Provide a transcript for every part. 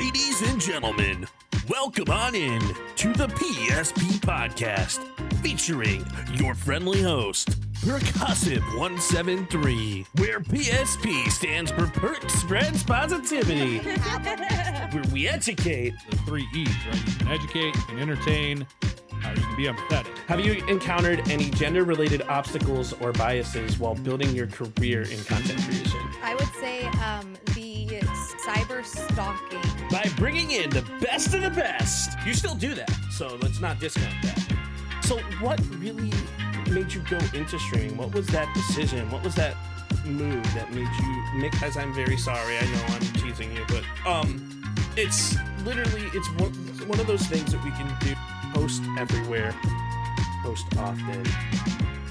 Ladies and gentlemen, welcome on in to the PSP Podcast, featuring your friendly host, Percussive 173, where PSP stands for Perc Spreads Positivity, where we educate. The 3 E's, right? You can educate, you can entertain, you can be empathetic. Have you encountered any gender-related obstacles or biases while building your career in content creation? I would say the cyber stalking. By bringing in the best of the best. You still do that, so let's not discount that. So what really made you go into streaming? What was that decision? What was that move that made you make, as I'm very sorry, I know I'm teasing you, but it's literally, it's one of those things that we can do. Post everywhere, post often,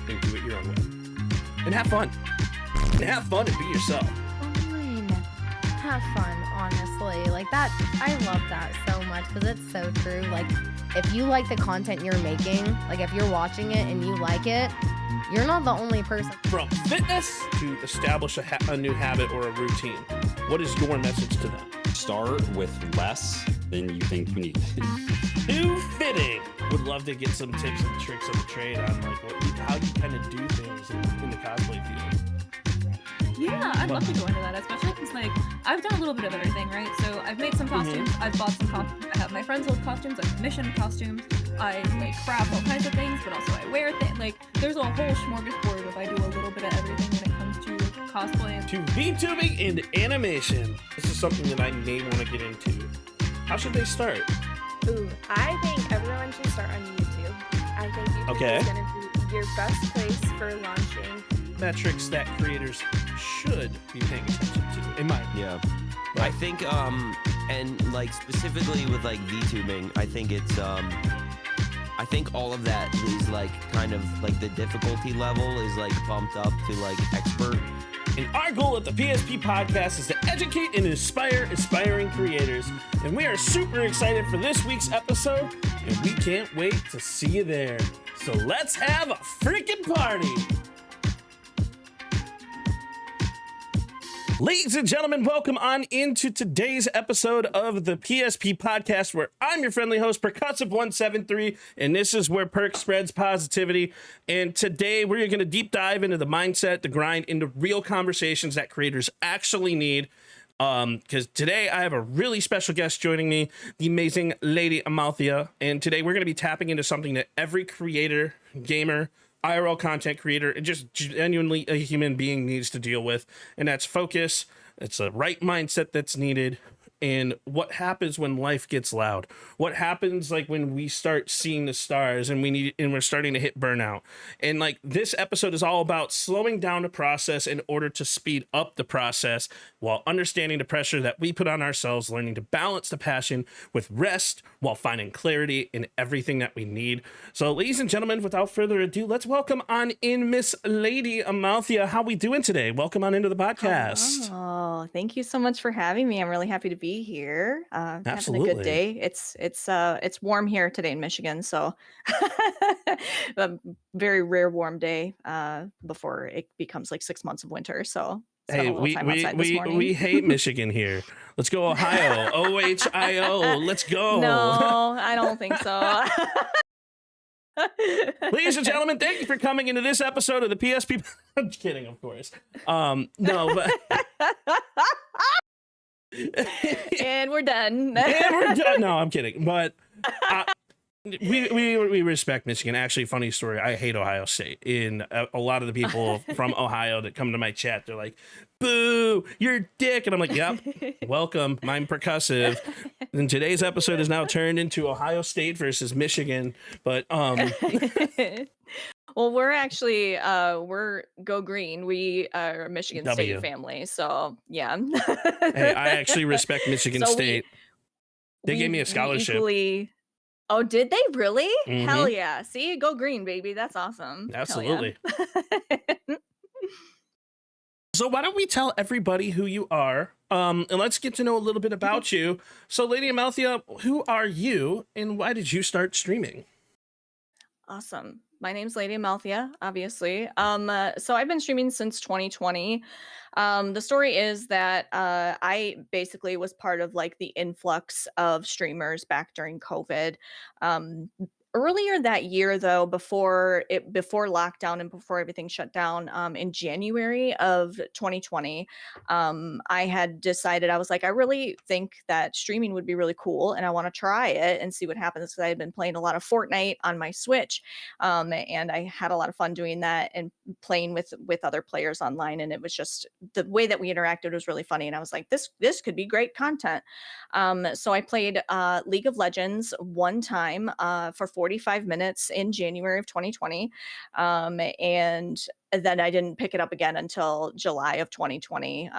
and do it your own way. And have fun. And have fun and be yourself. Fine. Have fun, honestly. Like that, I love that so much because it's so true. Like, if you like the content you're making, like if you're watching it and you like it, you're not the only person. From fitness to establish a new habit or a routine, what is your message to them? Start with less than you think you need. Too fitting. Would love to get some tips and tricks of the trade on like how you kind of do things in the cosplay field. Yeah, I'd love to go into that, especially because like I've done a little bit of everything, right? So I've made some costumes, I've bought some costumes, I have my friends' old costumes, I've commissioned costumes, I like craft all kinds of things, but also I wear things. Like there's a whole smorgasbord if I do a little bit of everything when it comes to cosplay. To VTubing and animation. This is something that I may want to get into. How should they start? Ooh, I think everyone should start on YouTube. I think YouTube is going to be your best place for launching metrics that creators should be paying attention to, in my opinion. Yeah. I think, and like specifically with like VTubing, I think it's, I think all of that is like kind of like the difficulty level is like bumped up to like expert. And our goal at the PSP Podcast is to educate and inspire aspiring creators. And we are super excited for this week's episode, and we can't wait to see you there. So let's have a freaking party. Ladies and gentlemen, welcome on into today's episode of the PSP Podcast, where I'm your friendly host, Percussive173, and this is where Perc spreads positivity. And today we're going to deep dive into the mindset, the grind, into real conversations that creators actually need. Because today I have a really special guest joining me, the amazing LadyAmelthia. And today we're going to be tapping into something that every creator, gamer, IRL content creator, and just genuinely a human being needs to deal with, and that's focus. It's a right mindset that's needed. And what happens when life gets loud? What happens like when we start seeing the stars and we're starting to hit burnout? And like this episode is all about slowing down the process in order to speed up the process while understanding the pressure that we put on ourselves, learning to balance the passion with rest while finding clarity in everything that we need. So ladies and gentlemen, without further ado, let's welcome on in Miss LadyAmelthia. How we doing today? Welcome on into the podcast. Oh, thank you so much for having me. I'm really happy to be here. Absolutely. Having a good day. It's warm here today in Michigan, so a very rare warm day before it becomes like 6 months of winter. So hey, we hate Michigan here. Let's go Ohio. OHIO. Let's go. No, I don't think so. Ladies and gentlemen, thank you for coming into this episode of the PSP. I'm kidding, of course. No, but. And we're done. No, I'm kidding. But we respect Michigan. Actually, funny story. I hate Ohio State. And a lot of the people from Ohio that come to my chat, they're like, "Boo, you're a dick." And I'm like, "Yep, welcome. I'm Percussive." And today's episode is now turned into Ohio State versus Michigan. But well, we're actually we're Go Green. We are a Michigan State family, so yeah. Hey, I actually respect Michigan State. They gave me a scholarship. Oh, did they really? Mm-hmm. Hell yeah! See, Go Green, baby. That's awesome. Absolutely. Yeah. So why don't we tell everybody who you are, and let's get to know a little bit about you. So, LadyAmelthia, who are you, and why did you start streaming? Awesome. My name's LadyAmelthia, obviously. So I've been streaming since 2020. The story is that I basically was part of like the influx of streamers back during COVID. Um, Earlier that year, though, before lockdown and before everything shut down, in January of 2020, I had decided, I was like, I really think that streaming would be really cool, and I want to try it and see what happens. Because I had been playing a lot of Fortnite on my Switch, and I had a lot of fun doing that and playing with other players online. And it was just the way that we interacted was really funny. And I was like, this could be great content. So I played League of Legends one time for 45 minutes in January of 2020, and then I didn't pick it up again until July of 2020.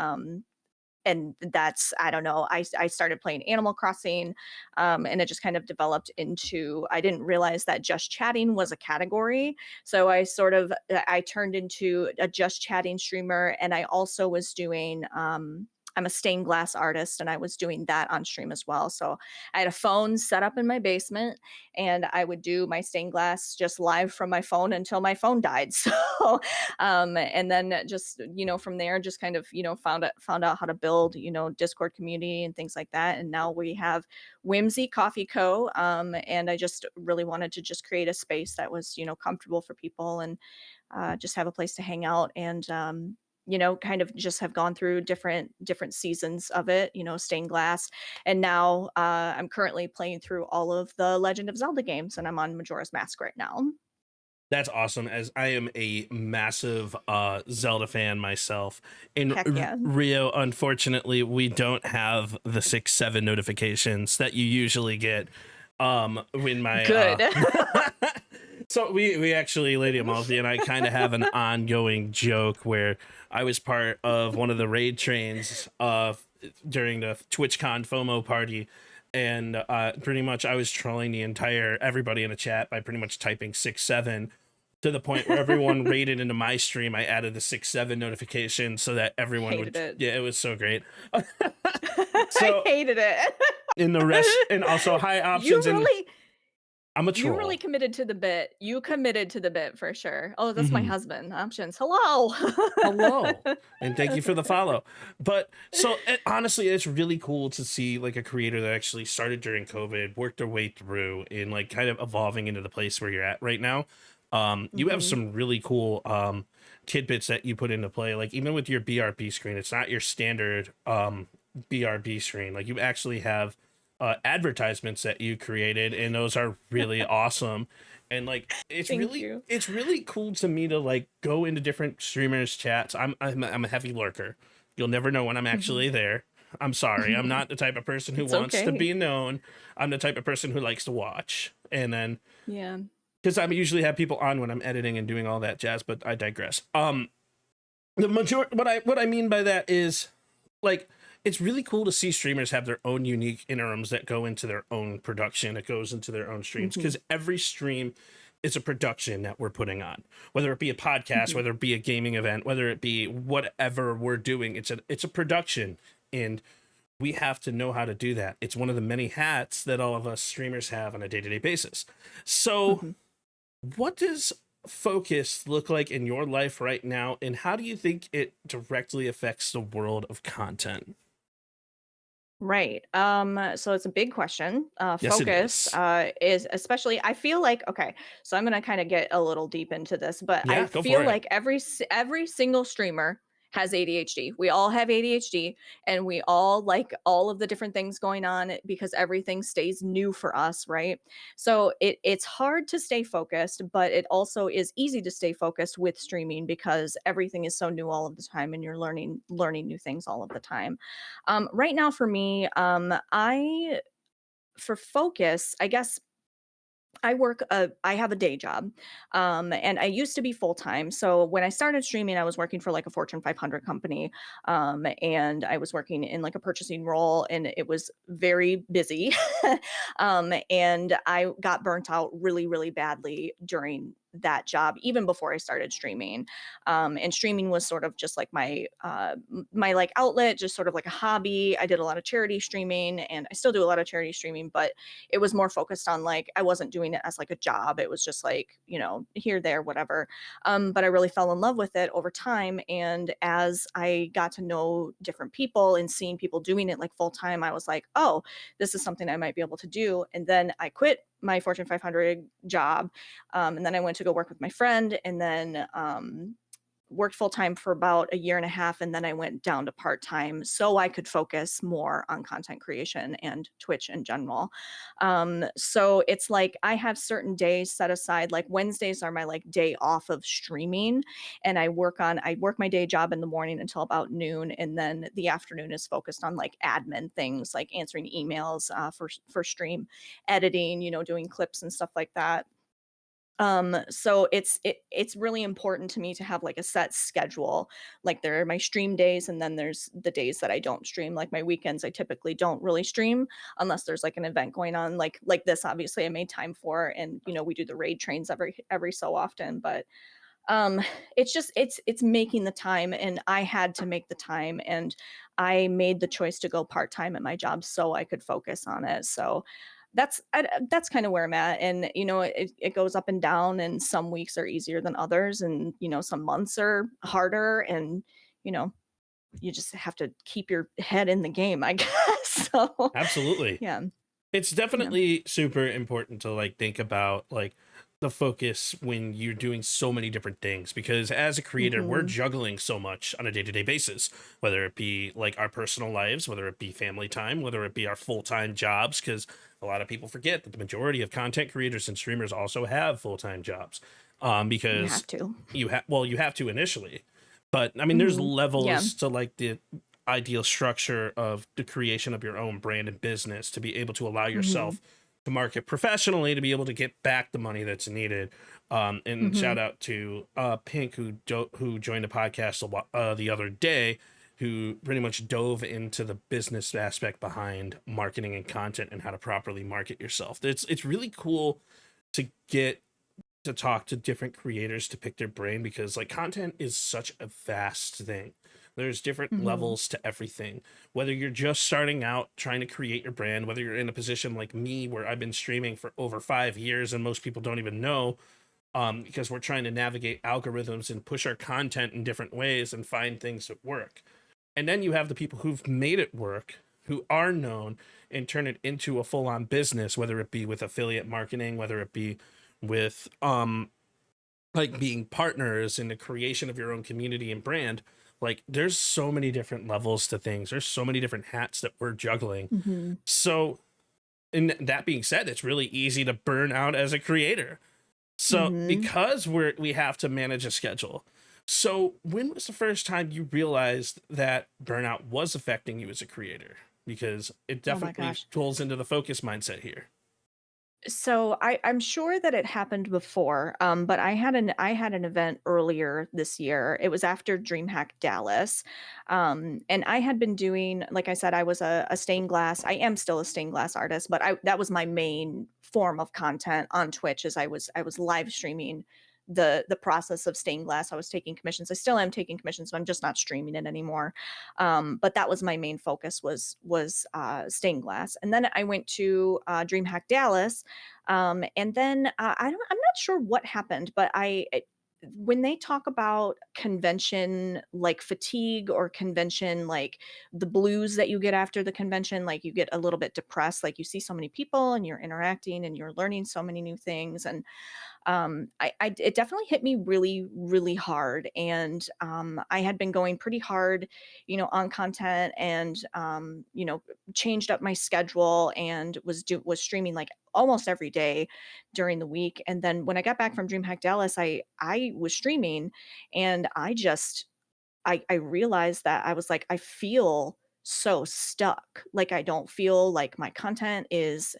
And that's, I don't know, I started playing Animal Crossing, and it just kind of developed into, I didn't realize that just chatting was a category. So I turned into a just chatting streamer. And I also was doing, I'm a stained glass artist, and I was doing that on stream as well. So I had a phone set up in my basement, and I would do my stained glass just live from my phone until my phone died. So and then just, from there, just kind of, found out how to build, Discord community and things like that. And now we have Whimsy Coffee Co. And I just really wanted to just create a space that was, comfortable for people, and just have a place to hang out. And kind of just have gone through different seasons of it, stained glass. And now I'm currently playing through all of the Legend of Zelda games, and I'm on Majora's Mask right now. That's awesome, as I am a massive Zelda fan myself. In Heck yeah. Rio, unfortunately, we don't have the 6-7 notifications that you usually get when my Good. So we actually, LadyAmelthia and I kind of have an ongoing joke where I was part of one of the raid trains during the TwitchCon FOMO party, and pretty much I was trolling everybody in the chat by pretty much typing 6-7, to the point where everyone raided into my stream. I added the 6-7 notification so that everyone Hated it. Yeah, it was so great. I So hated it. in the rest, and also high options, You and really, I'm a troll. you really committed to the bit. You committed to the bit for sure. Oh, that's my Mhm. husband. Options. Hello. Hello, and thank you for the follow. But so honestly, it's really cool to see like a creator that actually started during COVID, worked their way through, and like kind of evolving into the place where you're at right now. You have Mhm. some really cool tidbits that you put into play, like even with your BRB screen. It's not your standard BRB screen. Like you actually have advertisements that you created, and those are really awesome. And like Thank you. it's really cool to me to like go into different streamers chats. I'm a heavy lurker. You'll never know when I'm actually there. I'm sorry, I'm not the type of person who It's wants to okay. be known. I'm the type of person who likes to watch, and then Yeah. because I usually have people on when I'm editing and doing all that jazz. But I digress. The majority, what I mean by that is like, it's really cool to see streamers have their own unique interims that go into their own production. It goes into their own streams, because every stream is a production that we're putting on, whether it be a podcast, whether it be a gaming event, whether it be whatever we're doing. It's a production, and we have to know how to do that. It's one of the many hats that all of us streamers have on a day-to-day basis. So what does focus look like in your life right now, and how do you think it directly affects the world of content? Right. So it's a big question. Yes, it Focus is. is especially, I feel like, okay, so I'm gonna kind of get a little deep into this, but I Yeah, go feel for it. like every single streamer has ADHD. We all have ADHD, and we all like all of the different things going on because everything stays new for us, right? So it's hard to stay focused, but it also is easy to stay focused with streaming because everything is so new all of the time, and you're learning new things all of the time. Right now for me, I for focus, I guess I have a day job, and I used to be full time. So when I started streaming, I was working for like a Fortune 500 company, and I was working in like a purchasing role, and it was very busy. And I got burnt out really, really badly during that job even before I started streaming. And streaming was sort of just like my like outlet, just sort of like a hobby. I did a lot of charity streaming, and I still do a lot of charity streaming, but it was more focused on like I wasn't doing it as like a job. It was just like, here, there, whatever. But I really fell in love with it over time. And as I got to know different people and seeing people doing it like full time, I was like, oh, this is something I might be able to do. And then I quit my Fortune 500 job. And then I went to go work with my friend, and then worked full time for about a year and a half, and then I went down to part time so I could focus more on content creation and Twitch in general. So it's like I have certain days set aside. Like Wednesdays are my like day off of streaming, and I work my day job in the morning until about noon, and then the afternoon is focused on like admin things, like answering emails for stream editing, doing clips and stuff like that. So it's really important to me to have like a set schedule. Like there are my stream days, and then there's the days that I don't stream. Like my weekends I typically don't really stream unless there's like an event going on, like this obviously I made time for, and we do the raid trains every so often. But um it's just it's making the time, and I had to make the time, and I made the choice to go part-time at my job so I could focus on it. So that's kind of where I'm at. And it goes up and down, and some weeks are easier than others, and some months are harder, and you know you just have to keep your head in the game, I guess. So Absolutely. yeah. It's Yeah. definitely super important to like think about like the focus when you're doing so many different things, because as a creator we're Hmm. juggling so much on a day-to-day basis, whether it be like our personal lives, whether it be family time, whether it be our full-time jobs, because a lot of people forget that the majority of content creators and streamers also have full-time jobs, You because have to. you have to initially, but I mean there's Hmm. Yeah. levels to like the ideal structure of the creation of your own brand and business to be able to allow Hmm. yourself to market professionally, to be able to get back the money that's needed. And Hmm. shout out to Pink, who joined the podcast the other day, who pretty much dove into the business aspect behind marketing and content and how to properly market yourself. It's really cool to get to talk to different creators to pick their brain, because like content is such a vast thing. There's different Hmm. levels to everything. Whether you're just starting out trying to create your brand, whether you're in a position like me where I've been streaming for over 5 years and most people don't even know, because we're trying to navigate algorithms and push our content in different ways and find things that work. And then you have the people who've made it work, who are known, and turn it into a full-on business, whether it be with affiliate marketing, whether it be with like being partners in the creation of your own community and brand. Like there's so many different levels to things, there's so many different hats that we're juggling. Hmm. So and that being said, it's really easy to burn out as a creator, so Hmm. because we have to manage a schedule. So when was the first time you realized that burnout was affecting you as a creator? Because it Oh my definitely gosh. falls into the focus mindset here. So I'm sure that it happened before, but I had an event earlier this year. It was after DreamHack Dallas, and I had been doing, like I said, I was a stained glass. I am still a stained glass artist, but that was my main form of content on Twitch. As I was live streaming the process of stained glass. I was taking commissions. I still am taking commissions, but I'm just not streaming it anymore. But that was my main focus, was stained glass. And then I went to DreamHack Dallas, and then I'm not sure what happened, but when they talk about convention like fatigue, or convention like the blues that you get after the convention, like you get a little bit depressed, like you see so many people and you're interacting and you're learning so many new things. And it definitely hit me really, really hard. And I had been going pretty hard, on content, and changed up my schedule, and was streaming like almost every day during the week. And then when I got back from DreamHack Dallas, I was streaming, and I realized that I was like, I feel so stuck. Like I don't feel like my content is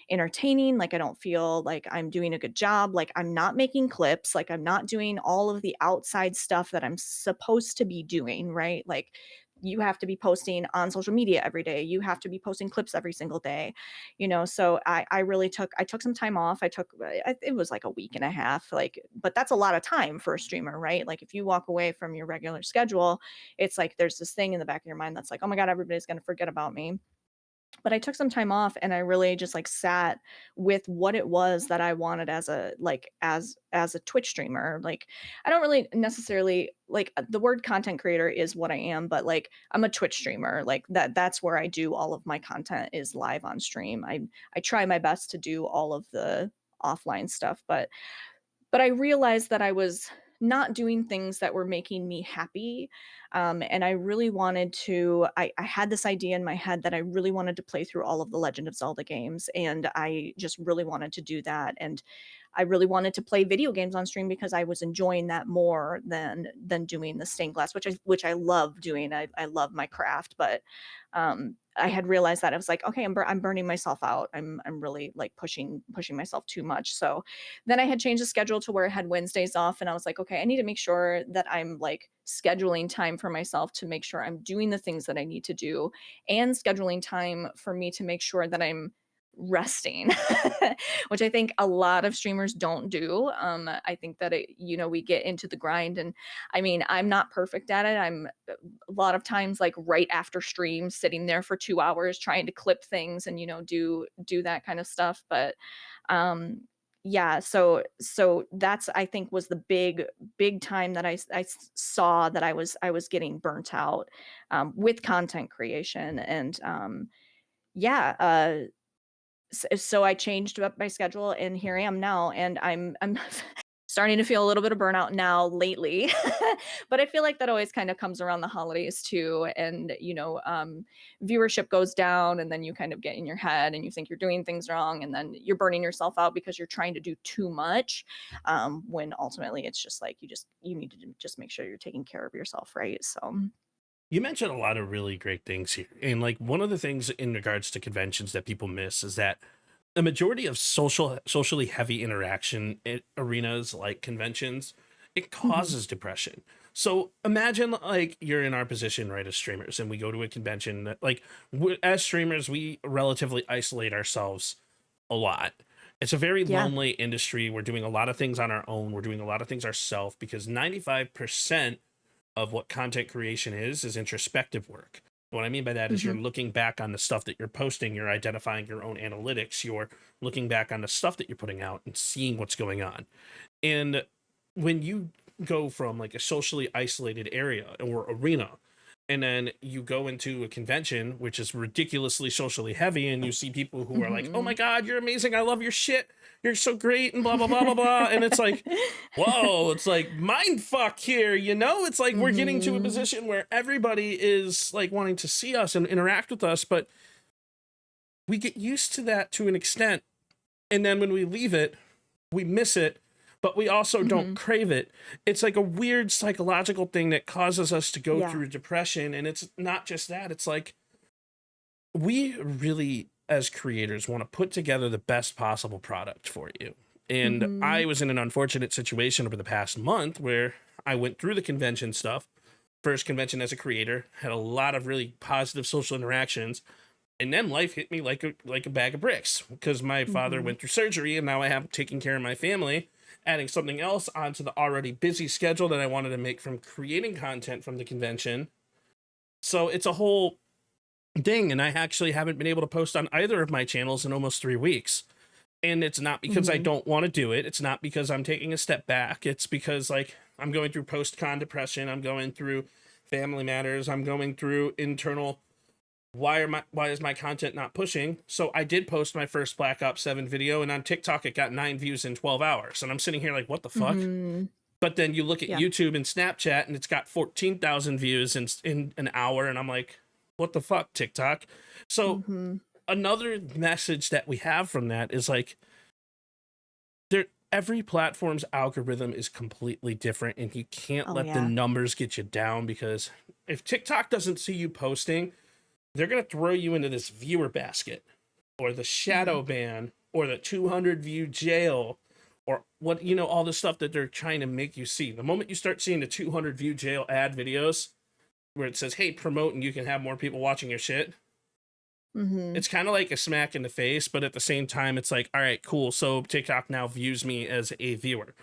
entertaining. Like I don't feel like I'm doing a good job. Like I'm not making clips. Like I'm not doing all of the outside stuff that I'm supposed to be doing, right? Like you have to be posting on social media every day. You have to be posting clips every single day, so I really took some time off. It was like a week and a half, like, but that's a lot of time for a streamer, right? Like if you walk away from your regular schedule, it's like there's this thing in the back of your mind that's like, oh my God, everybody's going to forget about me. But I took some time off and I really just like sat with what it was that I wanted as a Twitch streamer. Like I don't really necessarily like the word content creator is what I am, but like I'm a Twitch streamer. Like that's where I do all of my content is live on stream. I try my best to do all of the offline stuff, but I realized that I was not doing things that were making me happy. And I really wanted to, I had this idea in my head that I really wanted to play through all of the Legend of Zelda games. And I just really wanted to do that. And I really wanted to play video games on stream because I was enjoying that more than doing the stained glass, which I love doing. I love my craft, but I had realized that I was like, okay, I'm burning myself out. I'm really like pushing myself too much. So then I had changed the schedule to where I had Wednesdays off, and I was like, okay, I need to make sure that I'm like scheduling time for myself to make sure I'm doing the things that I need to do, and scheduling time for me to make sure that I'm resting, which I think a lot of streamers don't do. I think that we get into the grind, and I mean, I'm not perfect at it. I'm a lot of times like right after stream sitting there for 2 hours trying to clip things and do that kind of stuff, but yeah, so that's, I think, was the big time that I saw that I was getting burnt out with content creation. And yeah, so I changed up my schedule, and here I am now, and I'm starting to feel a little bit of burnout now lately. But I feel like that always kind of comes around the holidays too, and viewership goes down, and then you kind of get in your head and you think you're doing things wrong, and then you're burning yourself out because you're trying to do too much, when ultimately it's just like you need to just make sure you're taking care of yourself, right? So You mentioned a lot of really great things here. And like one of the things in regards to conventions that people miss is that the majority of socially heavy interaction in arenas like conventions, it mhm. causes depression. So imagine like you're in our position, right, as streamers, and we go to a convention that like as streamers, we relatively isolate ourselves a lot. It's a very Yeah. lonely industry. We're doing a lot of things on our own. We're doing a lot of things ourselves because 95% of what content creation is introspective work. What I mean by that is you're Mhm. looking back on the stuff that you're posting, you're identifying your own analytics, you're looking back on the stuff that you're putting out and seeing what's going on. And when you go from like a socially isolated area or arena, and then you go into a convention, which is ridiculously socially heavy, and you see people who are like, oh my Mhm. God, you're amazing. I love your shit. You're so great, and blah, blah, blah, blah, blah. And it's like, whoa, it's like mind fuck here, you know? It's like we're getting to a Mhm. position where everybody is like wanting to see us and interact with us, but we get used to that to an extent. And then when we leave it, we miss it, but we also don't Mhm. crave it. It's like a weird psychological thing that causes us to go Yeah. through depression. And it's not just that, it's like we really, as creators, want to put together the best possible product for you. And I Mhm. was in an unfortunate situation over the past month where I went through the convention stuff. First convention as a creator, had a lot of really positive social interactions, and then life hit me like a bag of bricks because my father Mhm. went through surgery, and now I have taken care of my family, adding something else onto the already busy schedule that I wanted to make from creating content from the convention. So it's a whole thing, and I actually haven't been able to post on either of my channels in almost 3 weeks. And it's not because I Mhm. don't want to do it. It's not because I'm taking a step back. It's because like I'm going through post-con depression. I'm going through family matters. I'm going through internal why is my content not pushing? So I did post my first Black Ops 7 video, and on TikTok it got 9 views in 12 hours. And I'm sitting here like, what the fuck? Mhm. But then you look at Yeah. YouTube and Snapchat and it's got 14,000 views in an hour, and I'm like, what the fuck, TikTok? So Mhm. another message that we have from that is like there every platform's algorithm is completely different, and you can't Oh let the yeah. numbers get you down because if TikTok doesn't see you posting, they're going to throw you into this viewer basket or the Mhm. shadow ban or the 200 view jail or what, all the stuff that they're trying to make you see. The moment you start seeing the 200 view jail ad videos, where it says, hey, promote and you can have more people watching your shit. Mm-hmm. It's kind of like a smack in the face, but at the same time, it's like, all right, cool. So TikTok now views me as a viewer.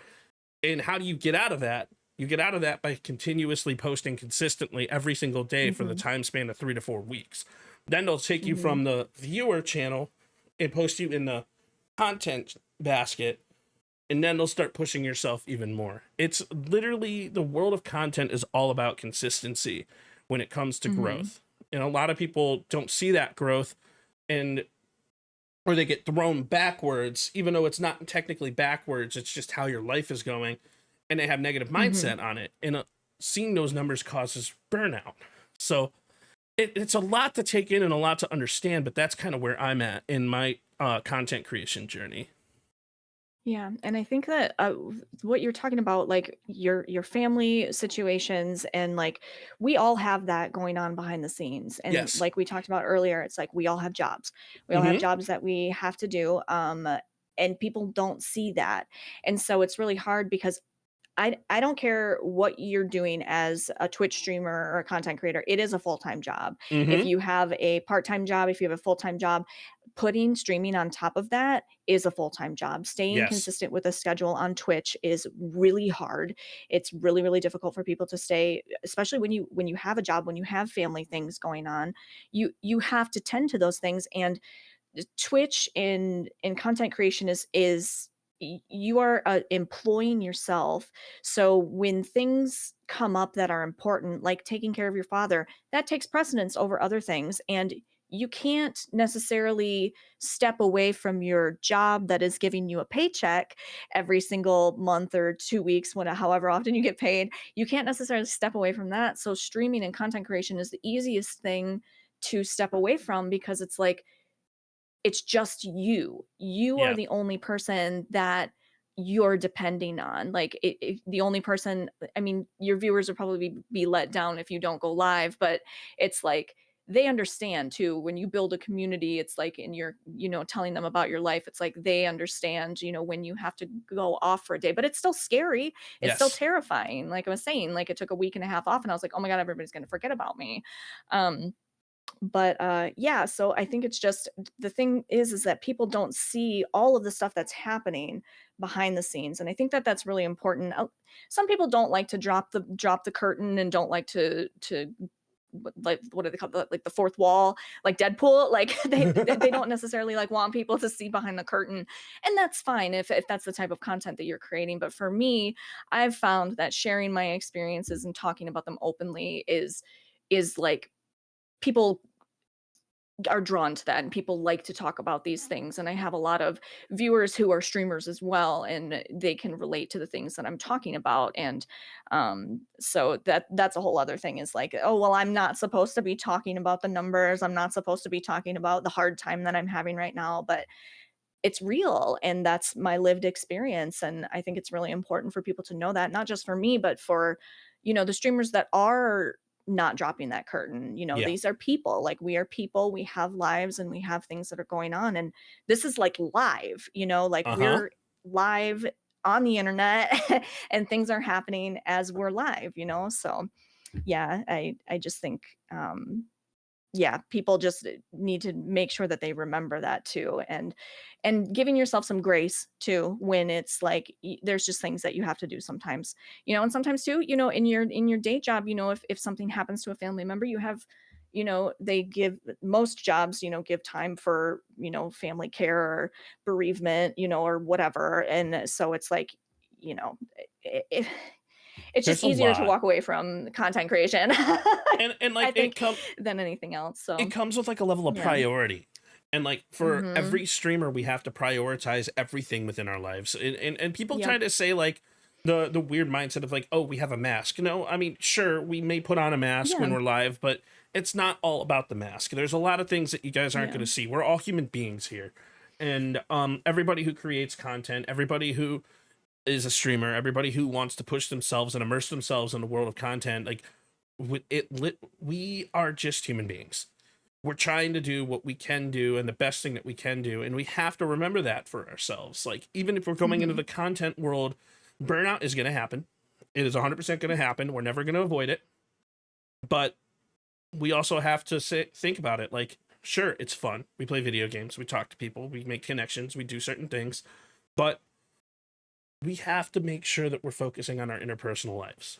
And how do you get out of that? You get out of that by continuously posting consistently every single day for the time span of 3 to 4 weeks. Then they'll take you from the viewer channel and post you in the content basket. And then they'll start pushing yourself even more. It's literally, the world of content is all about consistency when it comes to growth. And a lot of people don't see that growth, and or they get thrown backwards, even though it's not technically backwards. It's just how your life is going, and they have negative mindset on it. And seeing those numbers causes burnout. So it's a lot to take in and a lot to understand, but that's kind of where I'm at in my content creation journey. Yeah, and I think that what you're talking about, like your family situations, and like we all have that going on behind the scenes. And Yes. like we talked about earlier, it's like we all have jobs. We all have jobs that we have to do, and people don't see that. And so it's really hard because I don't care what you're doing as a Twitch streamer or a content creator. It is a full-time job. If you have a part-time job, if you have a full-time job, putting streaming on top of that is a full-time job. Staying Yes. consistent with a schedule on Twitch is really hard. It's really, really difficult for people to stay, especially when you have a job, when you have family things going on. You have to tend to those things. And Twitch in content creation is you are employing yourself. So when things come up that are important, like taking care of your father, that takes precedence over other things. And you can't necessarily step away from your job that is giving you a paycheck every single month or 2 weeks, however often you get paid. You can't necessarily step away from that. So streaming and content creation is the easiest thing to step away from, because it's like, it's just you. You are Yeah. the only person that you're depending on. Like the only person, I mean, your viewers will probably be let down if you don't go live, but it's like they understand too. When you build a community, it's like, and you're, telling them about your life, it's like they understand, when you have to go off for a day, but it's still scary. It's still Yes. terrifying. Like I was saying, like it took a week and a half off and I was like, oh my God, everybody's going to forget about me. But yeah, so I think it's just, the thing is that people don't see all of the stuff that's happening behind the scenes, and I think that that's really important. Some people don't like to drop the curtain and don't like to like, what do they call it? Like the fourth wall, like Deadpool. Like they don't necessarily like want people to see behind the curtain, and that's fine if that's the type of content that you're creating. But for me, I've found that sharing my experiences and talking about them openly is like, people are drawn to that, and people like to talk about these things. And I have a lot of viewers who are streamers as well, and they can relate to the things that I'm talking about. And so that's a whole other thing, is like, oh well, I'm not supposed to be talking about the numbers, I'm not supposed to be talking about the hard time that I'm having right now, but it's real, and that's my lived experience. And I think it's really important for people to know that, not just for me, but for the streamers that are not dropping that curtain. Yeah. These are people, like we are people, we have lives, and we have things that are going on, and this is like live, like we're live on the internet and things are happening as we're live. So yeah, I just think yeah, people just need to make sure that they remember that too. And giving yourself some grace too, when it's like there's just things that you have to do sometimes. And sometimes too, in your day job, if something happens to a family member, you have, they give, most jobs, give time for, family care or bereavement, or whatever. And so it's like, it, it's There's just a easier to lot. walk away from content creation And I like think, than anything else. So it comes with like a level of yeah. priority. And like for Mhm. every streamer, we have to prioritize everything within our lives. And people Yep. try to say like the weird mindset of like, oh, we have a mask. No, I mean, sure, we may put on a mask when Yeah. we're live, but it's not all about the mask. There's a lot of things that you guys aren't Yeah. going to see. We're all human beings here. And everybody who creates content, everybody who is a streamer, everybody who wants to push themselves and immerse themselves in the world of content, like we are just human beings. We're trying to do what we can do and the best thing that we can do, and we have to remember that for ourselves. Like, even if we're going into Mhm. the content world, burnout is going to happen. It is 100% going to happen. We're never going to avoid it. But we also have to think about it. Like, sure, it's fun. We play video games. We talk to people. We make connections. We do certain things. But we have to make sure that we're focusing on our interpersonal lives.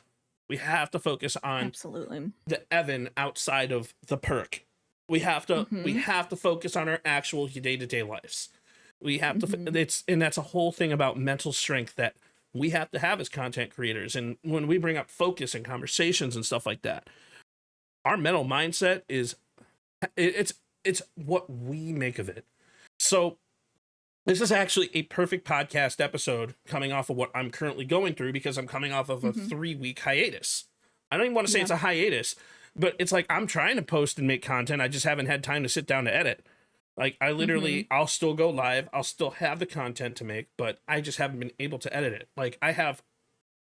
We have to focus on Absolutely. the Evan outside of the Perc. We have to focus on our actual day-to-day lives. We have to and that's a whole thing about mental strength that we have to have as content creators. And when we bring up focus and conversations and stuff like that, our mental mindset is it's what we make of it. So this is actually a perfect podcast episode coming off of what I'm currently going through, because I'm coming off of a 3-week hiatus. I don't even want to say it's a hiatus, but it's like I'm trying to post and make content. I just haven't had time to sit down to edit. Like, I literally, I'll still go live. I'll still have the content to make, but I just haven't been able to edit it. Like, I have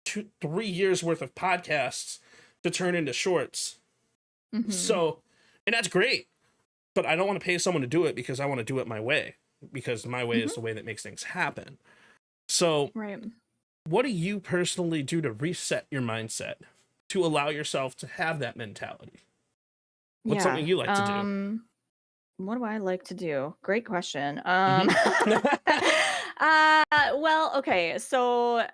3 years worth of podcasts to turn into shorts. So, and that's great, but I don't want to pay someone to do it because I want to do it my way, because my way is the way that makes things happen. So, what do you personally do to reset your mindset, to allow yourself to have that mentality? What's something you like to do? What do I like to do? Great question. Well, okay. So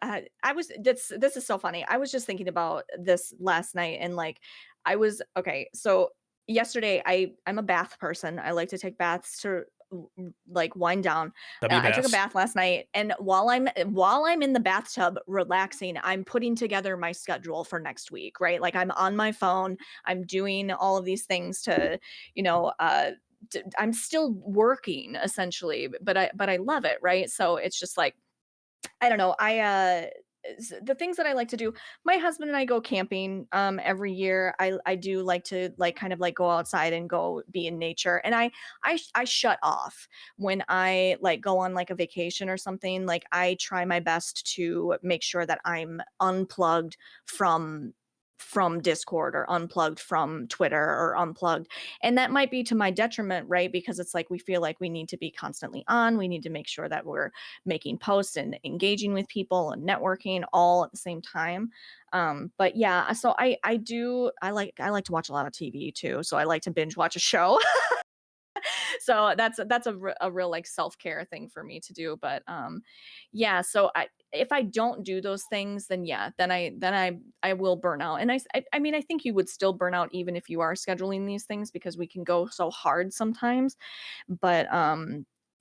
this is so funny. I was just thinking about this last night, and like, okay. So yesterday, I'm a bath person. I like to take baths to like wind down. I took a bath last night, and while I'm in the bathtub relaxing, I'm putting together my schedule for next week, right? Like, I'm on my phone, I'm doing all of these things to, I'm still working essentially, but I love it, right? So it's just like, I don't know. The things that I like to do, my husband and I go camping every year. I do like to like kind of like go outside and go be in nature. And I shut off when I like go on like a vacation or something. Like, I try my best to make sure that I'm unplugged from Discord, or unplugged from Twitter, or unplugged. And that might be to my detriment, right? Because it's like we feel like we need to be constantly on. We need to make sure that we're making posts and engaging with people and networking all at the same time. But yeah, so I like to watch a lot of TV too. So I like to binge watch a show. So that's a real like self-care thing for me to do. But yeah, so if I don't do those things, then yeah, then I will burn out. And I mean, I think you would still burn out even if you are scheduling these things, because we can go so hard sometimes. But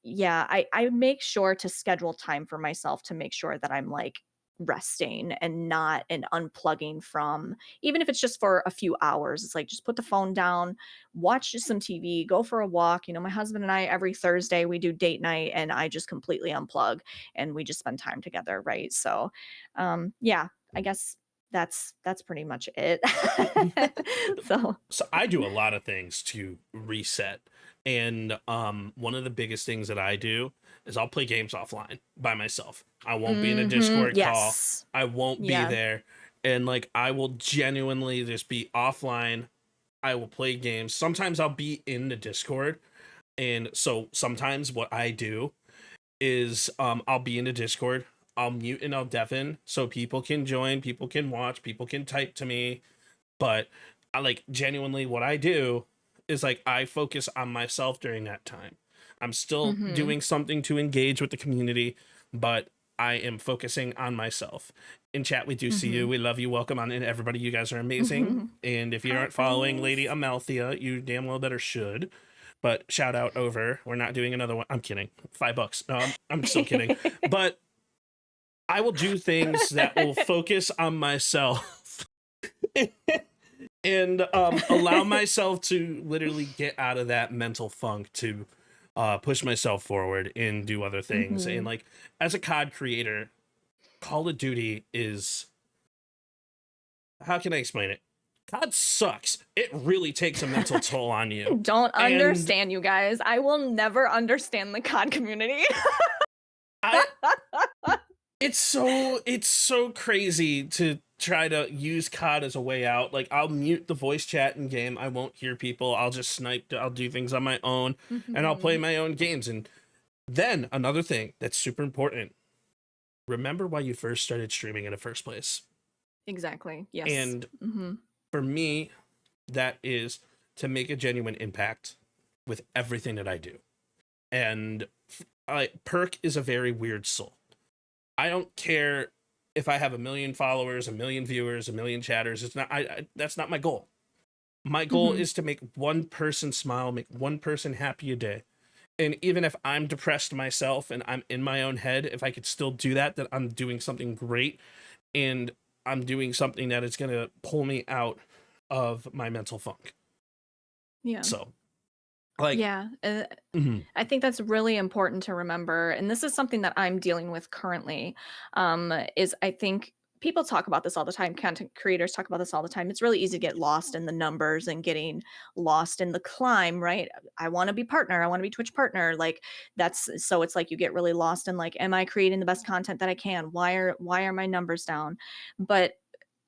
yeah, I make sure to schedule time for myself to make sure that I'm like resting and not and unplugging from, even if it's just for a few hours. It's like, just put the phone down, watch just some TV, go for a walk. My husband and I, every Thursday we do date night, and I just completely unplug and we just spend time together, right? So yeah, I guess that's pretty much it. So I do a lot of things to reset. And one of the biggest things that I do is I'll play games offline by myself. I won't be in a Discord call. I won't be there. And like, I will genuinely just be offline. I will play games. Sometimes I'll be in the Discord. And so sometimes what I do is I'll be in the Discord. I'll mute and I'll deafen so people can join, people can watch, people can type to me. But I like, genuinely, what I do is like, I focus on myself during that time. I'm still doing something to engage with the community, but I am focusing on myself. In chat, we do see you. We love you. Welcome on in, everybody. You guys are amazing. And if you aren't following LadyAmelthia, you damn well better should. But shout out over. We're not doing another one. I'm kidding. $5. No, I'm still kidding. But I will do things that will focus on myself. And allow myself to literally get out of that mental funk, to push myself forward and do other things. And like, as a COD creator, Call of Duty is, how can I explain it? COD sucks. It really takes a mental toll on you. Don't understand, you guys. I will never understand the COD community. It's so crazy to try to use COD as a way out. Like, I'll mute the voice chat in game. I won't hear people. I'll just snipe. I'll do things on my own, and I'll play my own games. And then another thing that's super important: remember why you first started streaming in the first place. Exactly. Yes. And for me, that is to make a genuine impact with everything that I do. And Perc is a very weird soul. I don't care if I have 1 million followers, 1 million viewers, 1 million chatters. It's not. That's not my goal. My goal is to make one person smile, make one person happy a day. And even if I'm depressed myself and I'm in my own head, if I could still do that, then I'm doing something great, and I'm doing something that is going to pull me out of my mental funk. Yeah. So, like, Yeah. mhm, I think that's really important to remember. And this is something that I'm dealing with currently. Is I think people talk about this all the time. Content creators talk about this all the time. It's really easy to get lost in the numbers and getting lost in the climb, right? I want to be partner. I want to be Twitch partner. Like that's so it's like you get really lost in like, am I creating the best content that I can? Why are my numbers down? But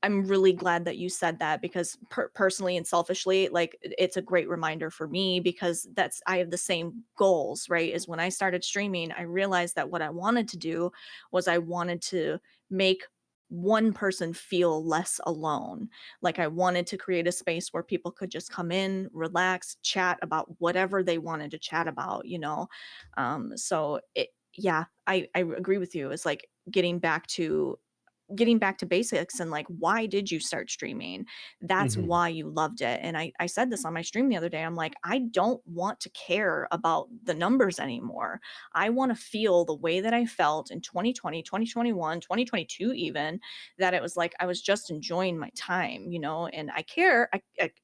I'm really glad that you said that because personally and selfishly, like it's a great reminder for me because I have the same goals, right? Is when I started streaming, I realized that what I wanted to do was I wanted to make one person feel less alone. Like I wanted to create a space where people could just come in, relax, chat about whatever they wanted to chat about, you know? So yeah, I agree with you. It's like getting back to basics and like why did you start streaming? That's mhm, why you loved it. And I said this on my stream the other day. I'm like, I don't want to care about the numbers anymore. I want to feel the way that I felt in 2020, 2021, 2022 even, that it was like I was just enjoying my time, you know. And I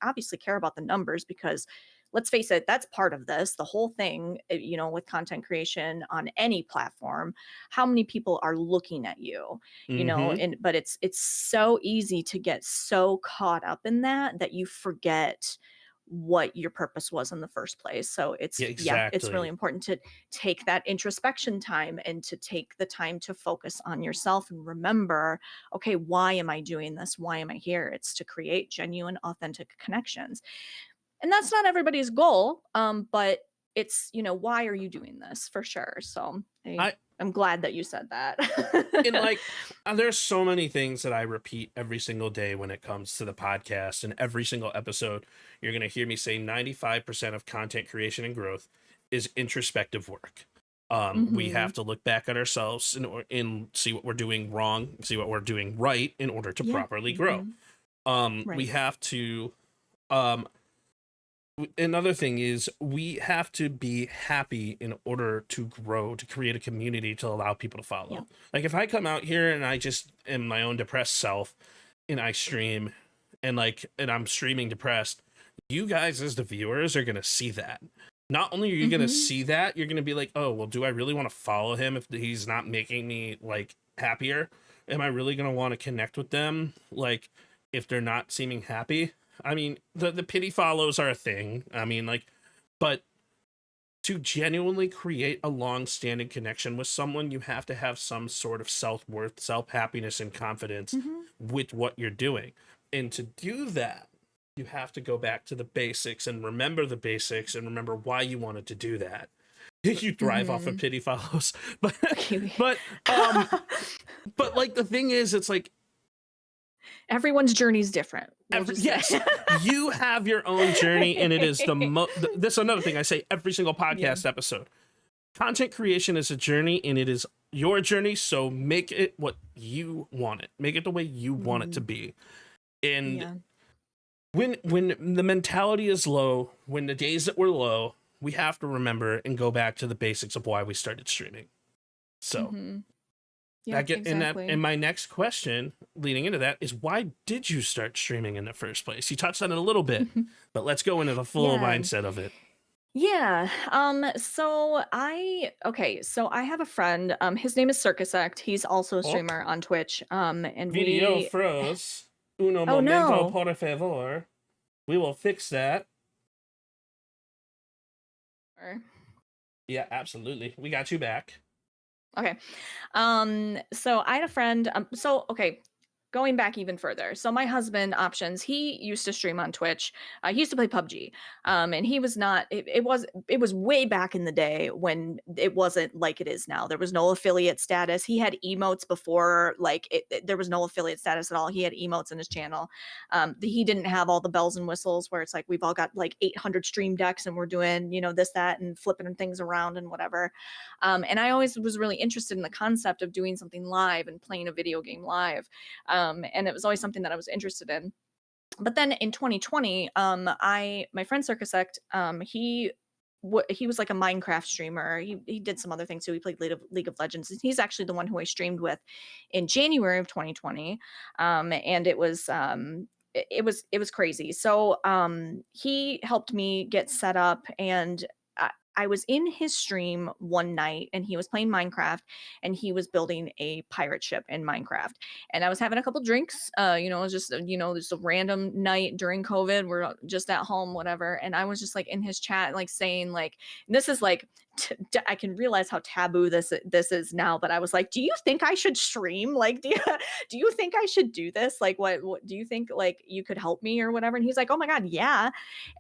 obviously care about the numbers because let's face it, that's part of this. The whole thing, you know, with content creation on any platform, how many people are looking at you, you know, mhm. but it's so easy to get so caught up in that you forget what your purpose was in the first place. So Yeah, it's really exactly. important to take that introspection time and to take the time to focus on yourself and remember, okay, why am I doing this? Why am I here? It's to create genuine, authentic connections. And that's not everybody's goal, but it's, you know, why are you doing this for sure? So I I'm glad that you said and that. like there's so many things that I repeat every single day when it comes to the podcast, and every single episode you're going to hear me say 95% of content creation and growth is introspective work. We Hmm. have to look back at ourselves and see what we're doing wrong, see what we're doing right in order to Yeah. properly grow. Hmm. We Right. have to um another thing is we have to be happy in order to grow, to create a community to allow people to Yeah. follow. Like if I come out here and I just am my own depressed self and I stream and I'm streaming depressed, you guys as the viewers are going to see that. Not only are you going to Hmm. see that, you're going to be like, "Oh, well, do I really want to follow him if he's not making me like happier? Am I really going to want to connect with them like if they're not seeming happy?" I mean, the pity follows are a thing. I mean, like, but to genuinely create a long-standing connection with someone, you have to have some sort of self-worth, self-happiness, and confidence Hmm. with what you're doing. And to do that, you have to go back to the basics and remember the basics and remember why you wanted to do that. You thrive off of Hmm. pity follows, but Okay. but um, but like the thing is, it's like Everyone's journey is different. We'll just say. yes, you have your own journey, and it is this is another thing I say every single Yeah. podcast episode. Content creation is a journey, and it is your journey. So make it what you want it. Make it the way you want it to Hmm. be. And Yeah. when the mentality is low, when the days that we're low, we have to remember and go back to the basics of why we started streaming. So Hmm. that Yep. get in that. And Exactly. my next question leading into that is why did you start streaming in the first place? You touched on it a little bit, but let's go into the full Yeah. mindset of it. Yeah. So I have a friend. His name is Circus Act. He's also a Oh, streamer on Twitch. And video we froze. Uno Oh momento, no. por favor. We will fix that. Yeah, absolutely. We got you back. Okay. So I had a friend. Okay. going back even further. So my husband, Options, he used to stream on Twitch. He used to play PUBG, and he was not. It was way back in the day when it wasn't like it is now. There was no affiliate status. He had emotes before, like there was no affiliate status at all. He had emotes in his channel. He didn't have all the bells and whistles where it's like we've all got like 800 stream decks and we're doing this, that, and flipping things around and whatever. And I always was really interested in the concept of doing something live and playing a video game live. And it was always something that I was interested in. But then in 2020, my friend Circus Sect, he was like a Minecraft streamer. He did some other things too. He played League of Legends. He's actually the one who I streamed with in January of 2020, and it was crazy. So he helped me get set up, and I was in his stream one night and he was playing Minecraft and he was building a pirate ship in Minecraft. And I was having a couple drinks. It was just, just a random night during COVID. We're just at home, whatever. And I was just like in his chat, like saying like, this is like, I can realize how taboo this is now, but I was like, do you think I should stream? Like, do you think I should do this? Like, what do you think, like, you could help me or whatever? And he's like, oh my God, yeah.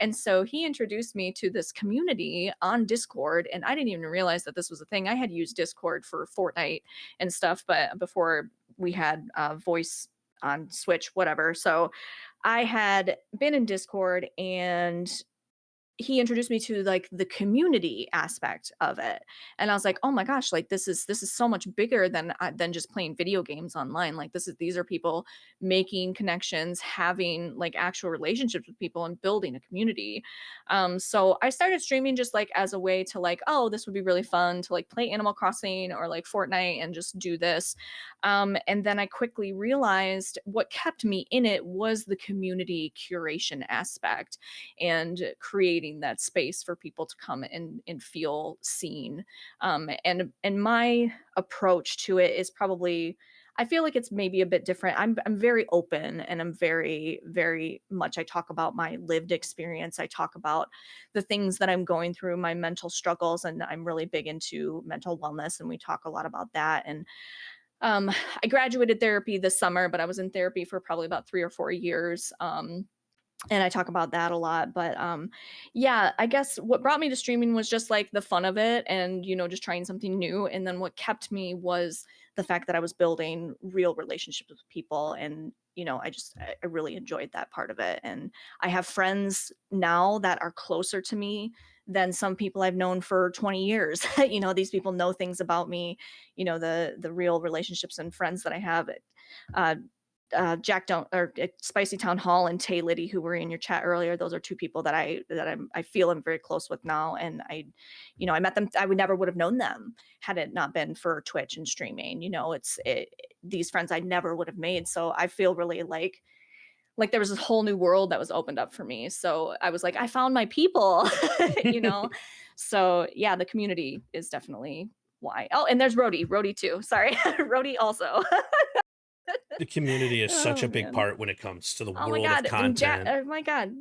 And so he introduced me to this community on Discord, and I didn't even realize that this was a thing. I had used Discord for Fortnite and stuff, but before we had voice on Switch, whatever. So I had been in Discord, and he introduced me to like the community aspect of it, and I was like, oh my gosh, like this is so much bigger than just playing video games online. Like these are people making connections, having like actual relationships with people, and building a community. So I started streaming just like as a way to like, oh, this would be really fun to like play Animal Crossing or like Fortnite and just do this. And then I quickly realized what kept me in it was the community curation aspect and creating that space for people to come and feel seen. And my approach to it is probably, I feel like it's maybe a bit different. I'm very open, and I'm very, very much, I talk about my lived experience. I talk about the things that I'm going through, my mental struggles, and I'm really big into mental wellness, and we talk a lot about that. And I graduated therapy this summer, but I was in therapy for probably about 3 or 4 years. And I talk about that a lot. But yeah, I guess what brought me to streaming was just like the fun of it, and just trying something new. And then what kept me was the fact that I was building real relationships with people, and I really enjoyed that part of it. And I have friends now that are closer to me than some people I've known for 20 years. These people know things about me, the real relationships and friends that I have. uh, Spicy Town Hall and Tay Liddy, who were in your chat earlier. Those are two people that I feel I'm very close with now. And I met them. I would have known them had it not been for Twitch and streaming. These friends I never would have made. So I feel really like there was this whole new world that was opened up for me. So I was like, I found my people, So yeah, the community is definitely why. Oh, and there's Rhodey too. Sorry, Rhodey also. The community is such Oh a big man. part when it comes to the Oh my world God. of And content. oh my God.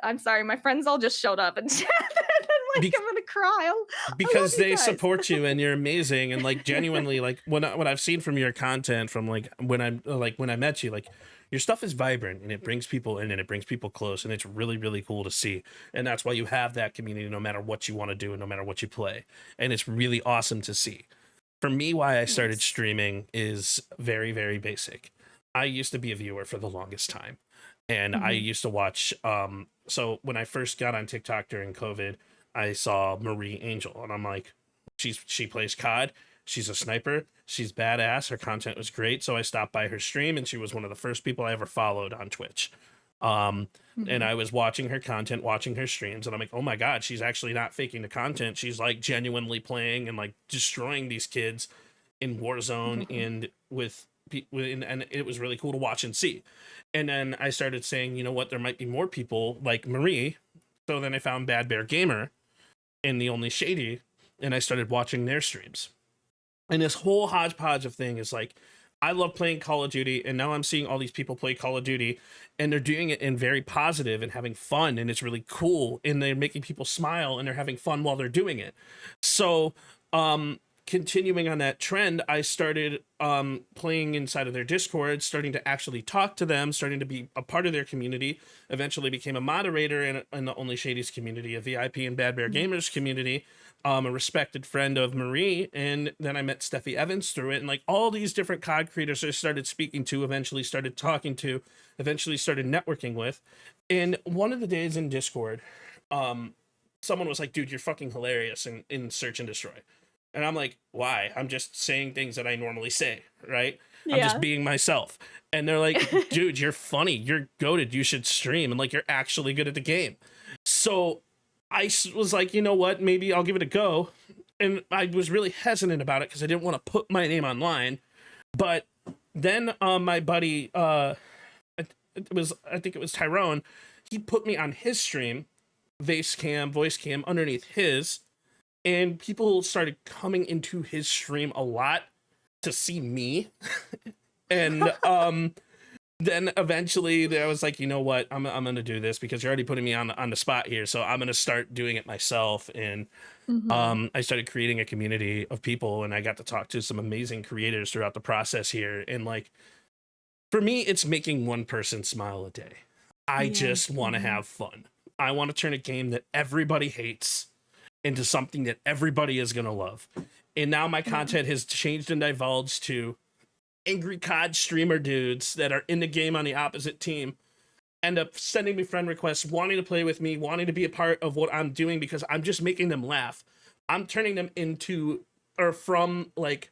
I'm sorry. My friends all just showed up and chat. I'm like, I'm going to cry. I Because love you they guys. support you and you're amazing, and like genuinely, like what I've seen from your content, from like when I met you, like your stuff is vibrant and it brings people in and it brings people close, and it's really, really cool to see. And that's why you have that community no matter what you want to do and no matter what you play, and it's really awesome to see. For me, why I started streaming is very, very basic. I used to be a viewer for the longest time, and I used to watch. So when I first got on TikTok during COVID, I saw Marie Angel, and I'm like, she plays COD. She's a sniper. She's badass. Her content was great, so I stopped by her stream, and she was one of the first people I ever followed on Twitch. And I was watching her content, watching her streams, and I'm like, oh my God, she's actually not faking the content. She's like genuinely playing and like destroying these kids in Warzone and with people, and it was really cool to watch and see. And then I started saying, you know what, there might be more people like Marie. So then I found Bad Bear Gamer and The Only Shady, and I started watching their streams. And this whole hodgepodge of thing is like, I love playing Call of Duty, and now I'm seeing all these people play Call of Duty, and they're doing it in very positive and having fun, and it's really cool, and they're making people smile, and they're having fun while they're doing it. So continuing on that trend, I started playing inside of their Discord, starting to actually talk to them, starting to be a part of their community. Eventually became a moderator in the Only Shadies community, a VIP and Bad Bear Gamers community, a respected friend of Marie. And then I met Steffi Evans through it. And like all these different COD creators I started speaking to, eventually started talking to, eventually started networking with. And one of the days in Discord, someone was like, dude, you're fucking hilarious in Search and Destroy. And I'm like, why? I'm just saying things that I normally say, right? I'm just being myself. And they're like, dude, you're funny. You're goated. You should stream. And like, you're actually good at the game. So I was like, you know what? Maybe I'll give it a go. And I was really hesitant about it because I didn't want to put my name online. But then my buddy, I think it was Tyrone, he put me on his stream, voice cam underneath his. And people started coming into his stream a lot to see me. And then eventually I was like, you know what? I'm going to do this because you're already putting me on the spot here. So I'm going to start doing it myself. And I started creating a community of people, and I got to talk to some amazing creators throughout the process here. And like, for me, it's making one person smile a day. I just want to have fun. I want to turn a game that everybody hates into something that everybody is going to love. And now my content has changed and divulged to angry COD streamer dudes that are in the game on the opposite team, end up sending me friend requests, wanting to play with me, wanting to be a part of what I'm doing because I'm just making them laugh. I'm turning them into, or from like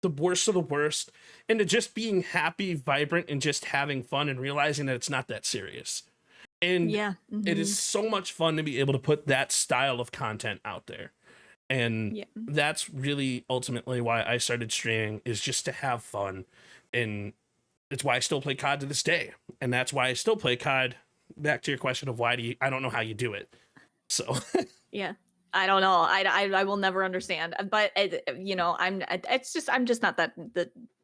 the worst of the worst, into just being happy, vibrant, and just having fun and realizing that it's not that serious. And it is so much fun to be able to put that style of content out there. And that's really ultimately why I started streaming, is just to have fun. And it's why I still play COD to this day. And that's why I still play COD. Back to your question of I don't know how you do it. So I don't know. I will never understand. But I'm just not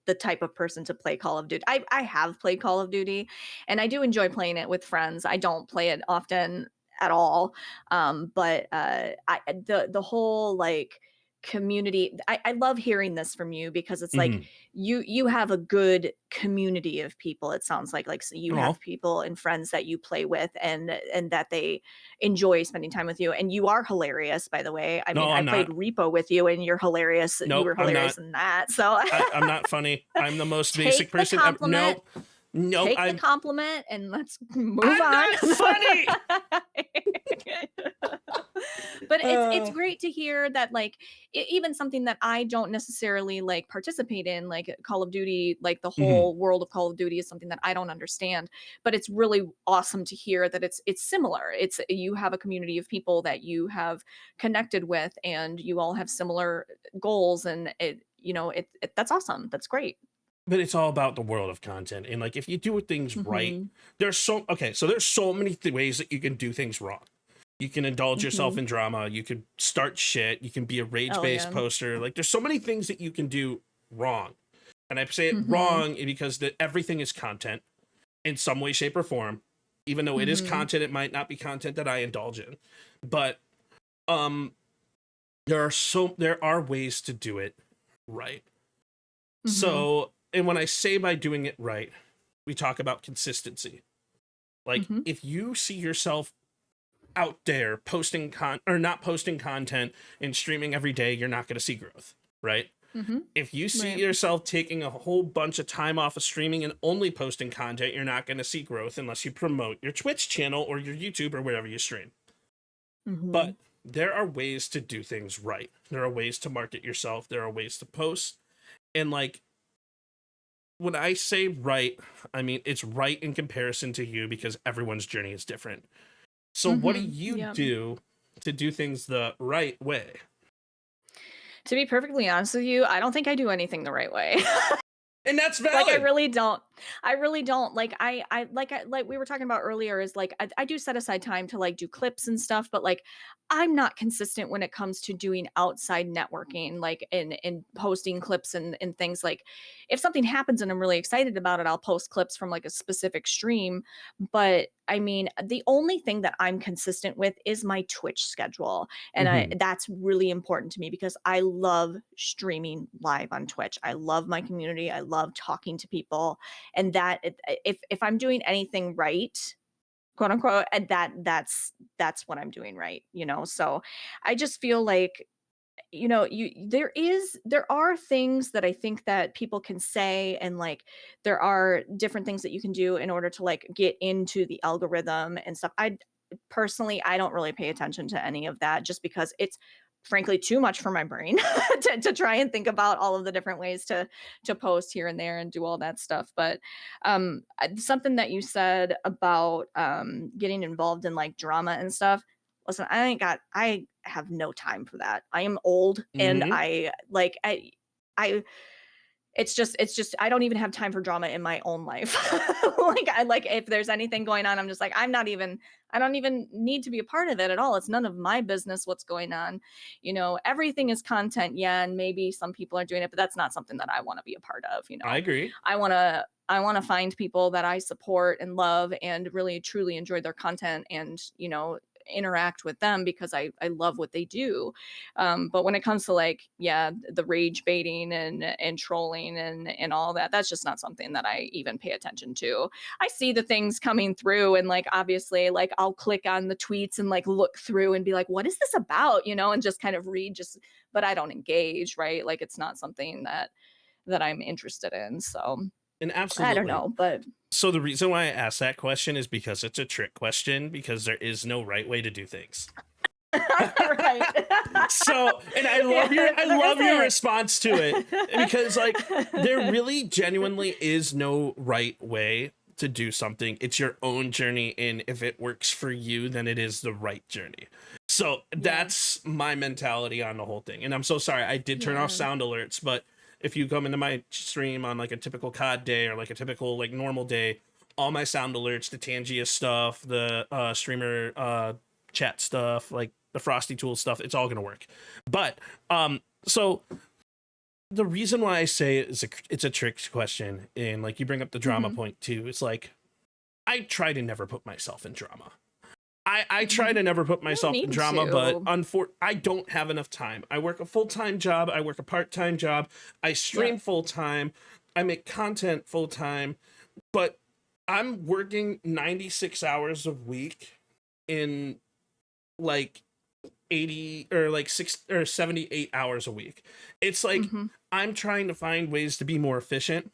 the type of person to play Call of Duty. I have played Call of Duty, and I do enjoy playing it with friends. I don't play it often at all. But the whole like community, I love hearing this from you because it's like you have a good community of people. It sounds like so you have people and friends that you play with and that they enjoy spending time with you. And you are hilarious, by the way. I mean, I played Repo with you and you're hilarious. Nope, you were hilarious in that. So I'm not funny. I'm the most Take basic the person. compliment. Nope. Take the compliment and let's move I'm on. not funny. But it's great to hear that like even something that I don't necessarily like participate in, like Call of Duty, like the whole world of Call of Duty is something that I don't understand. But it's really awesome to hear that it's similar. It's you have a community of people that you have connected with, and you all have similar goals, and that's awesome. That's great. But it's all about the world of content. And like, if you do things right, there's so many ways that you can do things wrong. You can indulge yourself in drama. You can start shit. You can be a rage-based poster. Like, there's so many things that you can do wrong. And I say it wrong because everything is content in some way, shape, or form. Even though it is content, it might not be content that I indulge in. But there are ways to do it right. So, and when I say by doing it right, we talk about consistency. Like, if you see yourself out there posting not posting content and streaming every day, you're not going to see growth, right? If you see yourself taking a whole bunch of time off of streaming and only posting content, you're not going to see growth unless you promote your Twitch channel or your YouTube or wherever you stream. But there are ways to do things right. There are ways to market yourself. There are ways to post. And like, when I say right, I mean it's right in comparison to you because everyone's journey is different. So what do you do to do things the right way? To be perfectly honest with you, I don't think I do anything the right way. And that's valid. Like, I really don't. I really don't like like we were talking about earlier is like I do set aside time to like do clips and stuff, but like I'm not consistent when it comes to doing outside networking, like in posting clips and things. Like if something happens and I'm really excited about it, I'll post clips from like a specific stream. But I mean, the only thing that I'm consistent with is my Twitch schedule. And Mhm. that's really important to me because I love streaming live on Twitch. I love my community. I love talking to people, and if I'm doing anything right, quote unquote, and that's what I'm doing right, you know. So I just feel like, you know, there are things that I think that people can say, and like there are different things that you can do in order to like get into the algorithm and stuff. I personally, I don't really pay attention to any of that just because it's frankly too much for my brain to try and think about all of the different ways to post here and there and do all that stuff. But something that you said about getting involved in like drama and stuff, listen, I have no time for that. I am old, and Mhm. I it's just I don't even have time for drama in my own life. Like I like if there's anything going on, I'm just like I don't even need to be a part of it at all. It's none of my business what's going on. You know, everything is content, yeah, and maybe some people are doing it, but that's not something that I want to be a part of, you I know. agree. I want to find people that I support and love and really truly enjoy their content, and, you know, interact with them because I love what they do. But when it comes to like, yeah, the rage baiting and trolling and all that, that's just not something that I even pay attention to. I see the things coming through, and like obviously like I'll click on the tweets and like look through and be like, what is this about? You know, and just kind of read, just but I don't engage, right? Like it's not something that I'm interested in. So And I don't absolutely. know, but So the reason why I asked that question is because it's a trick question because there is no right way to do things. right. So, and I love your Yeah, there response to it because like there isn't. really genuinely is no right way to do something. It's your own journey, and if it works for you, then it is the right journey. So Yeah. that's my mentality on the whole thing. And I'm so sorry I did turn off Yeah. sound alerts, but if you come into my stream on like a typical COD day or like a typical like normal day, all my sound alerts, the Tangia stuff, the streamer chat stuff, like the Frosty Tool stuff, it's all gonna work. But so the reason why I say it's a trick question, and like you bring up the drama Mhm. point too, it's like I try to never put myself in drama. I try You to never put don't myself in need drama, but to. I don't have enough time. I work a full-time job, I work a part-time job, I Yeah. stream full-time, I make content full-time, but I'm working 96 hours a week in like 80 or like 6 or 78 hours a week. It's like Mhm. I'm trying to find ways to be more efficient,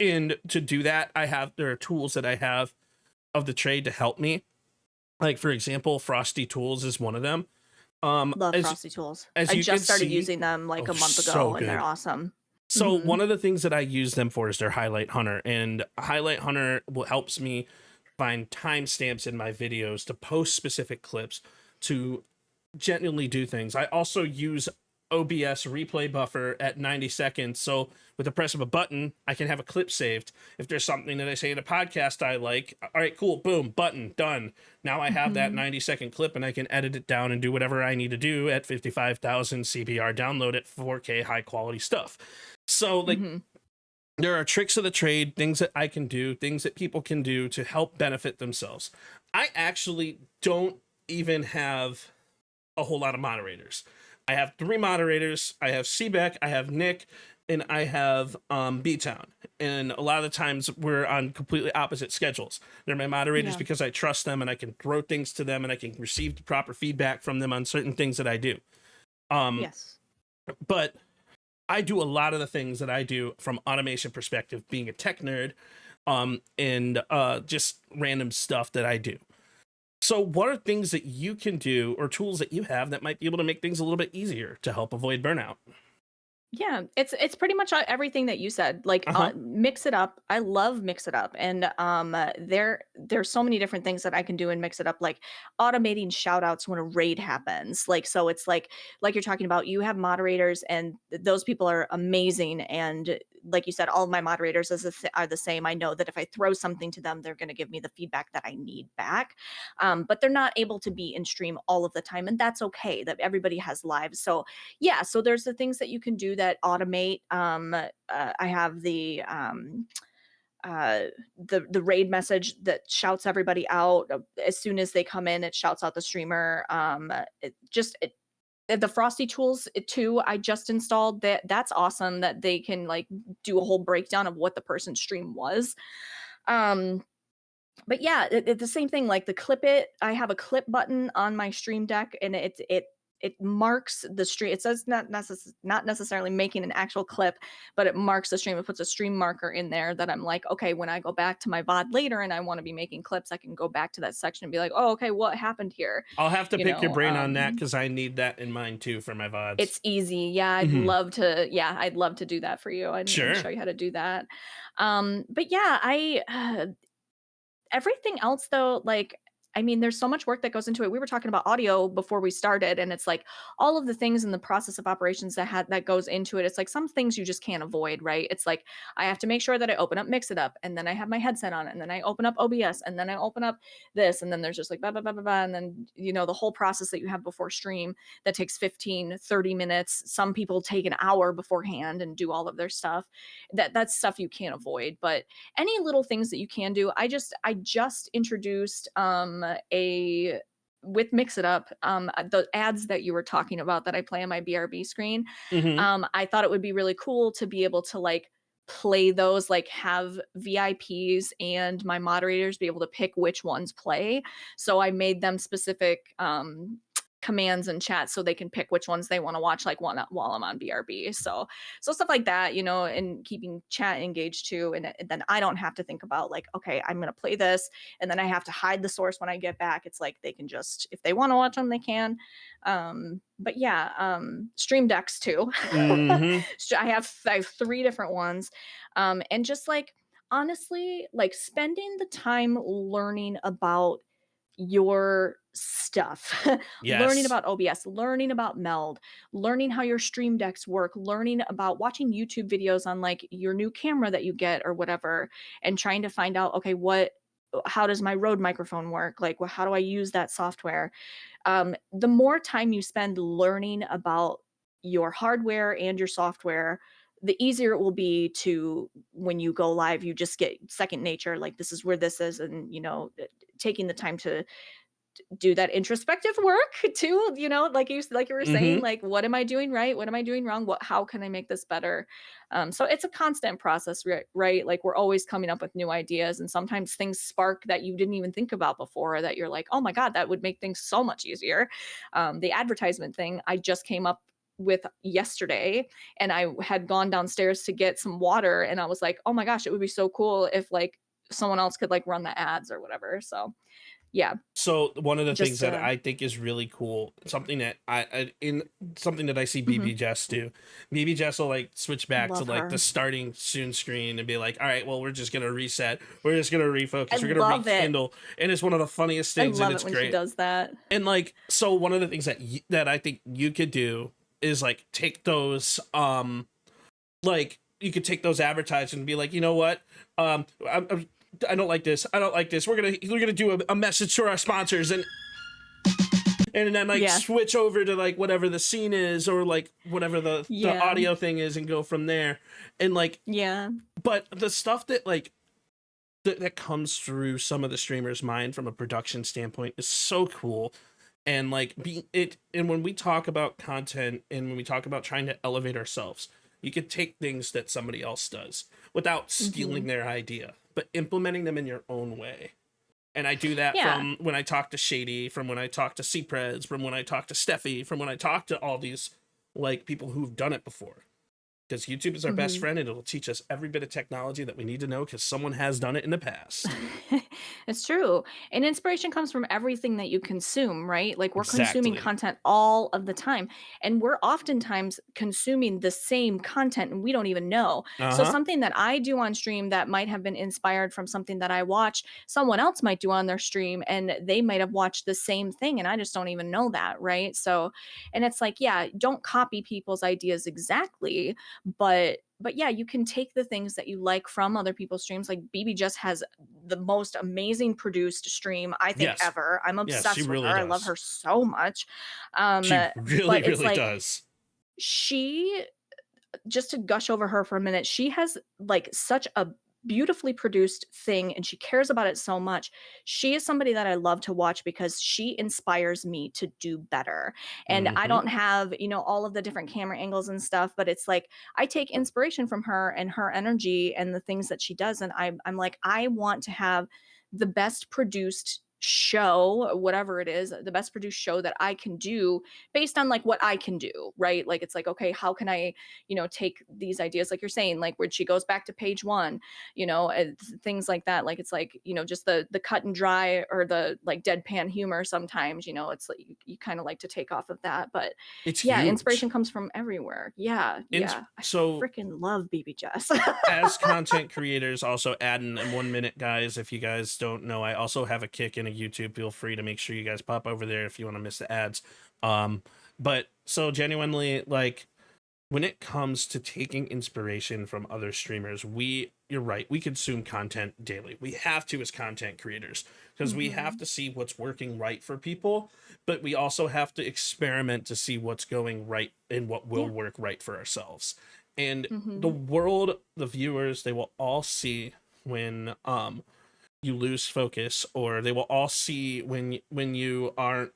and to do that there are tools that I have of the trade to help me. Like for example, Frosty Tools is one of them. Love Frosty Tools. As I you can just started see, using them like oh, a month so ago, and they're good. awesome. So Mhm. one of the things that I use them for is their Highlight Hunter, and Highlight Hunter helps me find timestamps in my videos to post specific clips to genuinely do things. I also use OBS replay buffer at 90 seconds. So with the press of a button, I can have a clip saved. If there's something that I say in a podcast I like, all right, cool, boom, button, done. Now I have that Mhm. 90-second clip and I can edit it down and do whatever I need to do at 55,000 CBR, download it, 4K high quality stuff. So like Mhm. there are tricks of the trade, things that I can do, things that people can do to help benefit themselves. I actually don't even have a whole lot of moderators. I have 3 moderators. I have Seabeck, I have Nick, and I have B-Town. And a lot of the times we're on completely opposite schedules. They're my moderators Yeah. because I trust them and I can throw things to them and I can receive the proper feedback from them on certain things that I do. Um, Yes. but I do a lot of the things that I do from automation perspective, being a tech nerd, and just random stuff that I do. So, what are things that you can do or tools that you have that might be able to make things a little bit easier to help avoid burnout? Yeah, it's pretty much everything that you said. Like, Uh huh. mix it up. I love mix it up, and there's so many different things that I can do and mix it up. Like automating shout outs when a raid happens. Like, so it's like you're talking about. You have moderators, and those people are amazing, and like you said, all of my moderators are the same. I know that if I throw something to them, they're going to give me the feedback that I need back. But they're not able to be in stream all of the time, and that's okay. That everybody has lives. So yeah, so there's the things that you can do that automate. I have the raid message that shouts everybody out as soon as they come in. It shouts out the streamer. The Frosty tools too, I just installed. That's awesome that they can like do a whole breakdown of what the person's stream was. But yeah, the same thing, like the clip it. I have a clip button on my stream deck, and it marks the stream. It says not necessarily making an actual clip, but it marks the stream. It puts a stream marker in there that I'm like, okay, when I go back to my VOD later and I want to be making clips, I can go back to that section and be like, oh, okay, what happened here? I'll have to You pick your know, brain on that because I need that in mind too for my VODs. It's easy. Yeah, I'd Mhm. love to. Yeah, I'd love to do that for you and Sure. show you how to do that. But yeah, everything else though, like, I mean, there's so much work that goes into it. We were talking about audio before we started, and it's like all of the things in the process of operations that goes into it. It's like some things you just can't avoid, right? It's like I have to make sure that I open up Mix It Up, and then I have my headset on, and then I open up OBS, and then I open up this, and then there's just like blah blah blah blah blah, and then the whole process that you have before stream that takes 15, 30 minutes. Some people take an hour beforehand and do all of their stuff. That's stuff you can't avoid, but any little things that you can do. I just introduced a with Mix It Up, the ads that you were talking about that I play on my BRB screen. Mhm. I thought it would be really cool to be able to like play those, like have VIPs and my moderators be able to pick which ones play. So I made them specific commands and chat so they can pick which ones they want to watch, like while I'm on BRB. So stuff like that, and keeping chat engaged too. And then I don't have to think about like, okay, I'm gonna play this, and then I have to hide the source when I get back. It's like they can just, if they want to watch them, they can. But yeah, stream decks too. Mhm. So I have 3 different ones, and just like honestly, like spending the time learning about your stuff, learning Yes. about OBS, learning about Meld, learning how your stream decks work, learning about watching YouTube videos on like your new camera that you get or whatever, and trying to find out, okay, how does my Rode microphone work? Like, well, how do I use that software? The more time you spend learning about your hardware and your software, the easier it will be to, when you go live, you just get second nature. Like, this is where this is, and taking the time to do that introspective work too, like you were saying, Mhm. like, what am I doing right, what am I doing wrong, how can I make this better? So it's a constant process, right? Like, we're always coming up with new ideas, and sometimes things spark that you didn't even think about before, that you're like, oh my god, that would make things so much easier. The advertisement thing I just came up with yesterday, and I had gone downstairs to get some water, and I was like, oh my gosh, it would be so cool if like someone else could like run the ads or whatever. So yeah, So one of the things just that I think is really cool, something that something that I see mhm. BB Jess do. BB Jess will like switch back to Love like the her. starting soon screen and be like, all right, well, we're just gonna reset. We're just gonna refocus. I We're gonna love it. rekindle. And it's one of the funniest I things, and love it it's when she great. does that. And like, so one of the things that I think you could do is like take those like you could take those advertisements and be like, you know what, I don't like this. I don't like this. We're gonna do a message to our sponsors, and then like Yeah. switch over to like whatever the scene is, or like whatever the Yeah. audio thing is, and go from there. And like, Yeah. but the stuff that like that comes through some of the streamers' mind from a production standpoint is so cool. And like and when we talk about content, and when we talk about trying to elevate ourselves, you could take things that somebody else does without stealing Mhm. their idea, but implementing them in your own way. And I do that Yeah. from when I talk to Shady, from when I talk to Cpreds, from when I talk to Steffi, from when I talk to all these like people who've done it before. Because YouTube is our best Mhm. friend, and it'll teach us every bit of technology that we need to know because someone has done it in the past. It's true. And inspiration comes from everything that you consume, right? Like, we're consuming Exactly. content all of the time, and we're oftentimes consuming the same content and we don't even know. So Uh-huh. something that I do on stream that might have been inspired from something that I watched, someone else might do on their stream, and they might have watched the same thing and I just don't even know that, right? So, and it's like, yeah, don't copy people's ideas exactly, But yeah, you can take the things that you like from other people's streams. Like BB just has the most amazing produced stream I think Yes. ever. I'm Yes, she obsessed with really her. I love does. her so much. Um, She uh, really, but it's really like does. she just to gush over her for a minute, she has like such a beautifully produced thing and she cares about it so much. She is somebody that I love to watch because she inspires me to do better. And I Hmm. don't have, all of the different camera angles and stuff, but it's like I take inspiration from her and her energy and the things that she does. And I'm like, I want to have the best produced show, whatever it is, the best produced show that I can do based on like what I can do, right? Like it's like, okay, how can I take these ideas like you're saying, like where she goes back to page one, things like that. Like it's like, just the cut and dry or the like deadpan humor sometimes, it's like you kind of like to take off of that. But It's yeah, huge. inspiration comes from everywhere. Yeah, yeah. I So freaking love BB Jess. as content creators, also adding in 1 minute, guys, if you guys don't know, I also have a kick in a YouTube. Feel free to make sure you guys pop over there if you want to miss the ads. But so genuinely, like, when it comes to taking inspiration from other streamers, you're right, we consume content daily. We have to as content creators because we have to see what's working right for people, but we also have to experiment to see what's going right and what will Yeah. work right for ourselves. And the Mhm. world, the viewers, they will all see when you lose focus, or they will all see when you aren't.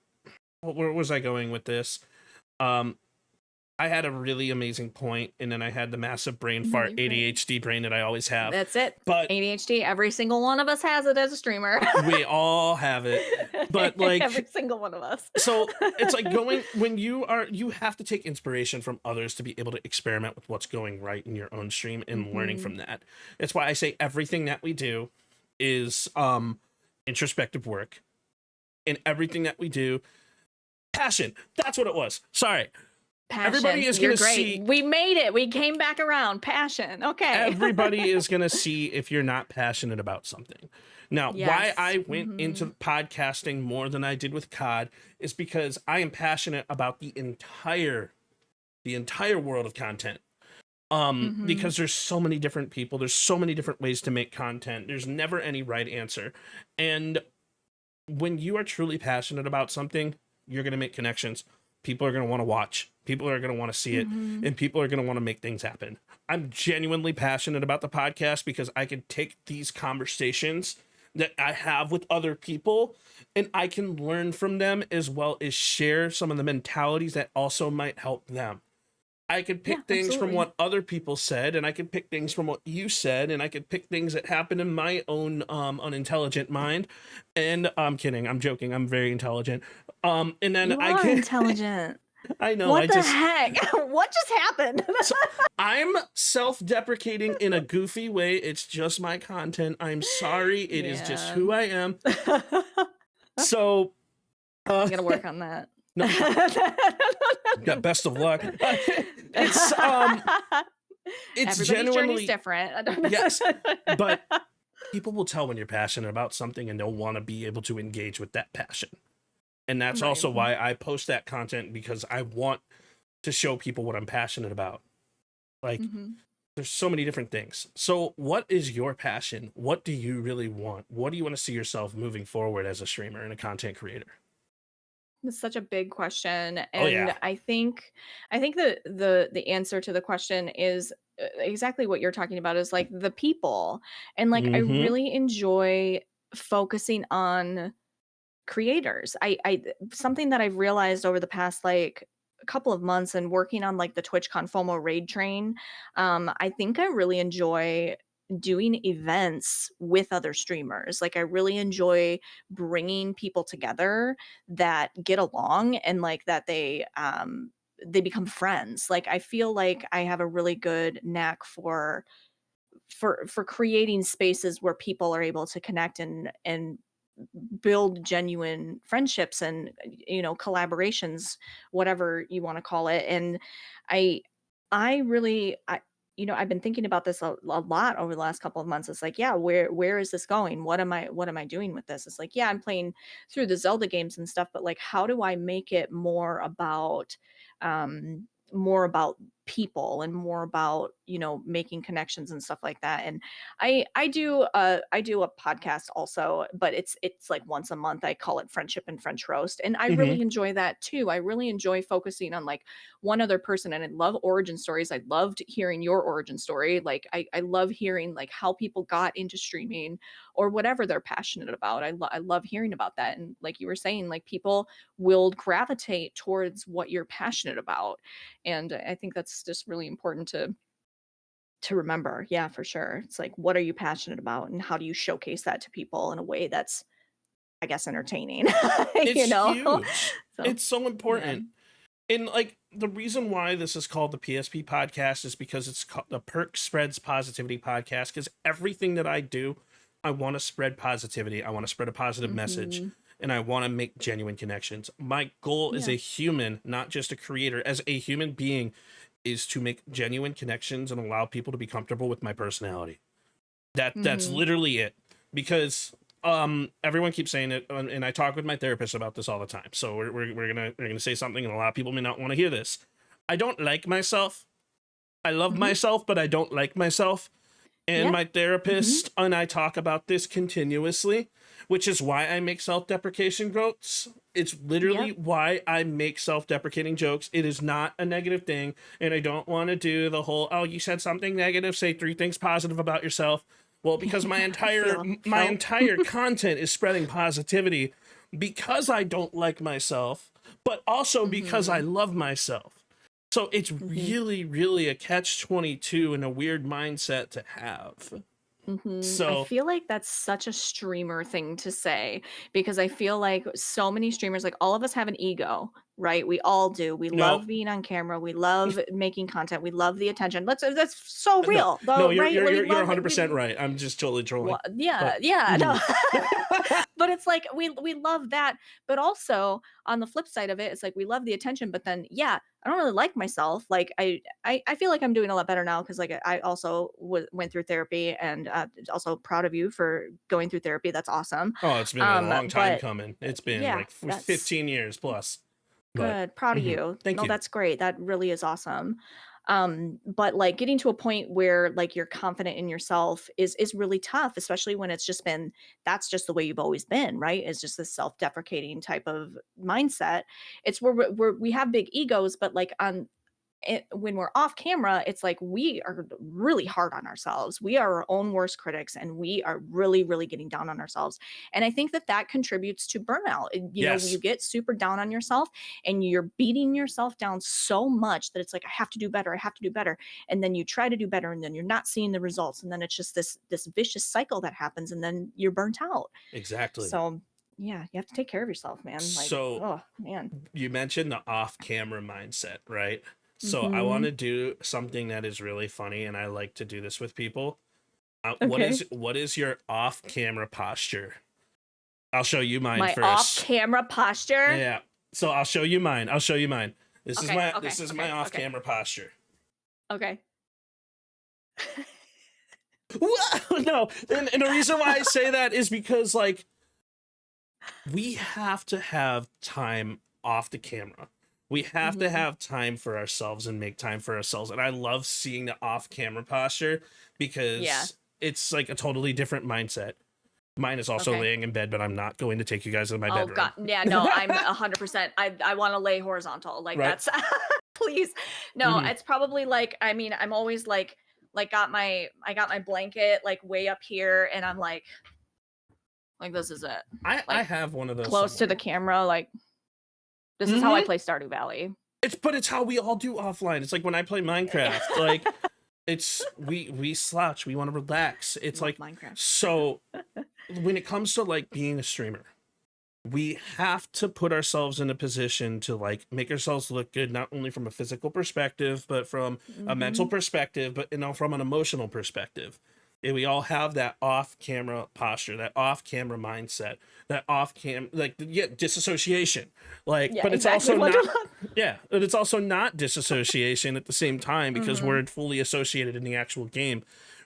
Where was I going with this? Um, I had a really amazing point, and then I had the massive brain No, fart you're great. ADHD brain that I always have. That's it. But ADHD. Every single one of us has it as a streamer. we all have it. But Every like, single one of us. so it's like when you have to take inspiration from others to be able to experiment with what's going right in your own stream and learning from that. It's why I say everything that we do is introspective work, and everything that we do, passion. That's what it was. Sorry. Passion. Everybody is You're gonna great. see. We made it. We came back around. Passion. Okay. Everybody is going to see if you're not passionate about something. Now, why Yes. I went into podcasting more than I did with COD is because I am passionate about the entire world of content. Because there's so many different people, there's so many different ways to make content. There's never any right answer. And when you are truly passionate about something, you're going to make connections. People are going to want to watch. People are going to want to see it. And people are going to want to make things happen. I'm genuinely passionate about the podcast because I can take these conversations that I have with other people and I can learn from them, as well as share some of the mentalities that also might help them. I could pick things from what other people said, and I could pick things from what you said, and I could pick things that happen in my own unintelligent mind. And I'm kidding, I'm joking, I'm very intelligent. And then You I are can intelligent. I know, What the heck? What just happened? so, I'm self-deprecating in a goofy way. It's just my content. I'm sorry. It is just who I am. So I'm gonna work on that. no, yeah, best of luck. It's Everybody's genuinely journey's different. yes, but people will tell when you're passionate about something, and they'll want to be able to engage with that passion. And that's also why I post that content, because I want to show people what I'm passionate about. Like, there's so many different things. So what is your passion? What do you really want? What do you want to see yourself moving forward as a streamer and a content creator? It's such a big question, Oh, and yeah. I think the answer to the question is exactly what you're talking about, is like the people. And like I Mm-hmm. really enjoy focusing on creators. I something that I've realized over the past like a couple of months and working on like the TwitchCon FOMO raid train, I think I really enjoy doing events with other streamers. Like I really enjoy bringing people together that get along and like that they become friends. Like I feel like I have a really good knack for creating spaces where people are able to connect and build genuine friendships and collaborations, whatever you want to call it. And i I really I've been thinking about this a lot over the last couple of months. It's like, yeah, where is this going? What am I doing with this? It's like, yeah, I'm playing through the Zelda games and stuff, but like how do I make it more about people and more about, you know, making connections and stuff like that. And I do a podcast also, but it's like once a month. I call it Friendship and French Roast, and I Hmm. really enjoy that too. I really enjoy focusing on like one other person, and I love origin stories. I loved hearing your origin story. Like I love hearing like how people got into streaming or whatever they're passionate about. I love hearing about that. And like you were saying, like people will gravitate towards what you're passionate about. And I think that's just really important to remember. Yeah, for sure. It's like, what are you passionate about, and how do you showcase that to people in a way that's, I guess, entertaining, It's you know? huge. So, It's so yeah. important. And like the reason why this is called the PSP podcast is because it's called the Perc Spreads Positivity podcast. Because everything that I do, I want to spread positivity. I want to spread a positive message, Hmm. and I want to make genuine connections. My goal as Yeah. a human, not just a creator, as a human being, is to make genuine connections and allow people to be comfortable with my personality. That's Hmm. literally it. Because everyone keeps saying it, and I talk with my therapist about this all the time. So we're gonna say something, and a lot of people may not want to hear this. I don't like myself. I love Hmm. myself, but I don't like myself. And Yeah. my Hmm. therapist and I talk about this continuously, which is why I make self-deprecation jokes. It's literally Yep. why I make self-deprecating jokes. It is not a negative thing, and I don't want to do the whole, oh, you said something negative, say 3 things positive about yourself. Well, because my I entire feel my felt. entire content is spreading positivity because I don't like myself, but also because I Hmm. love myself. So it's Hmm. really, really a catch-22 and a weird mindset to have. I So feel like that's such a streamer thing to say, because I feel like so many streamers, like all of us have an ego, right? We all do. We no, love being on camera. We love making content. We love the attention. That's so no, real, no, though, you're right? you're We you're you're love 100% we right. I'm just totally trolling, well, yeah, but yeah, no. mhm. But it's like we love that, but also on the flip side of it, it's like we love the attention, but then yeah, I don't really like myself. Like I feel like I'm doing a lot better now, because like I also went through therapy, and also proud of you for going through therapy. That's awesome. Oh, it's been a long time But coming. It's been yeah, like that's 15 years plus. But good. Proud of mhm. you. Thank No, you. that's great. That really is awesome. But like getting to a point where like you're confident in yourself is really tough, especially when it's just been, that's just the way you've always been, right? It's just this self-deprecating type of mindset. It's where we have big egos, but like on when we're off camera, it's like we are really hard on ourselves. We are our own worst critics, and we are really, really getting down on ourselves. And I think that that contributes to burnout. You know, you Yes, get super down on yourself, and you're beating yourself down so much that it's like, I have to do better. I have to do better. And then you try to do better, and then you're not seeing the results. And then it's just this vicious cycle that happens, and then you're burnt out. exactly. So yeah, you have to take care of yourself, man. Like, So oh man. you mentioned the off-camera mindset, right? So I want Hmm. to do something that is really funny, and I like to do this with people. What Okay. is your off-camera posture? I'll show you mine My first. off-camera posture. Yeah. So I'll show you mine. I'll show you mine. This is Okay, my okay, this is my okay, okay, off-camera posture. okay. No, and the reason why I say that is because like we have to have time off the camera. We have to Mhm. have time for ourselves and make time for ourselves. And I love seeing the off-camera posture Yeah. because it's like a totally different mindset. Mine is also Okay. laying in bed, but I'm not going to take you guys to my Oh bedroom. god. Yeah, no, I'm 100%. I want to lay horizontal. Like Right? that's please. No, Mhm. it's probably like, I mean, I'm always like I got my blanket like way up here, and I'm like this is it. I Like have one of those close to the somewhere. camera, like this is how I Hmm. play Stardew Valley. It's how we all do offline. It's like when I play Minecraft. Like it's we slouch. We want to relax. It's Love like Minecraft. so when it comes to like being a streamer, we have to put ourselves in a position to like make ourselves look good, not only from a physical perspective, but from a mental Mhm. perspective, but from an emotional perspective. And we all have that off-camera posture, that off-camera mindset, that off-cam like yeah, disassociation. Like, Yeah, but it's exactly. also not Wonderland. yeah, but it's also not disassociation at the same time because Mhm. we're fully associated in the actual game.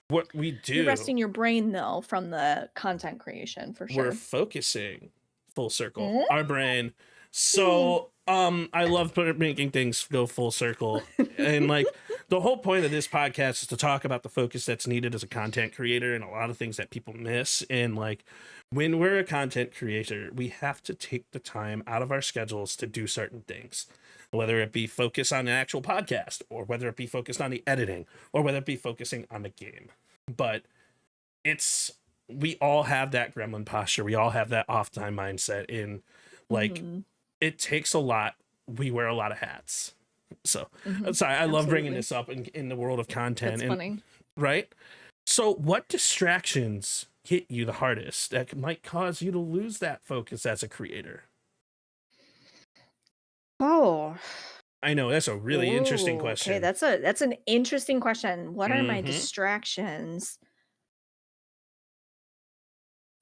What we You're do, resting your brain though from the content creation for we're sure. focusing full circle Mm. our brain. So I love making things go full circle, and like the whole point of this podcast is to talk about the focus that's needed as a content creator and a lot of things that people miss. And like, when we're a content creator, we have to take the time out of our schedules to do certain things, whether it be focus on an actual podcast, or whether it be focused on the editing, or whether it be focusing on the game. But we all have that gremlin posture. We all have that off time mindset. And like, it takes a lot. We wear a lot of hats. So I'm sorry, I love bringing this up in the world of content. That's funny. Right? So what distractions hit you the hardest that might cause you to lose that focus as a creator? Oh, I know that's a really interesting question. Okay, that's an interesting question. What are my distractions?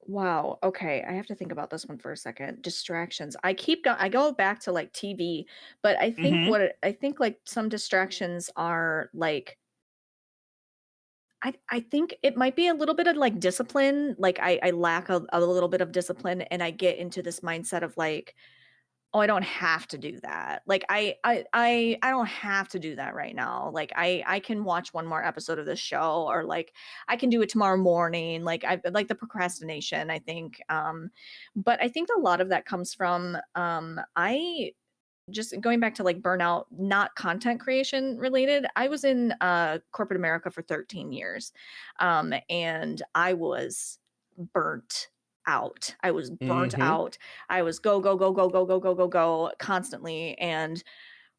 Wow. Okay, I have to think about this one for a second. Distractions. I go back to like TV, but I think I think like some distractions are like I think it might be a little bit of like discipline. Like I lack a little bit of discipline, and I get into this mindset of like, oh, I don't have to do that. Like I don't have to do that right now. Like I can watch one more episode of this show, or like I can do it tomorrow morning. Like I like the procrastination, I think. But I think a lot of that comes from I just going back to like burnout, not content creation related. I was in corporate America for 13 years. And I was burnt out. I was burnt out. I was go, go, go, go, go, go, go, go, go constantly. And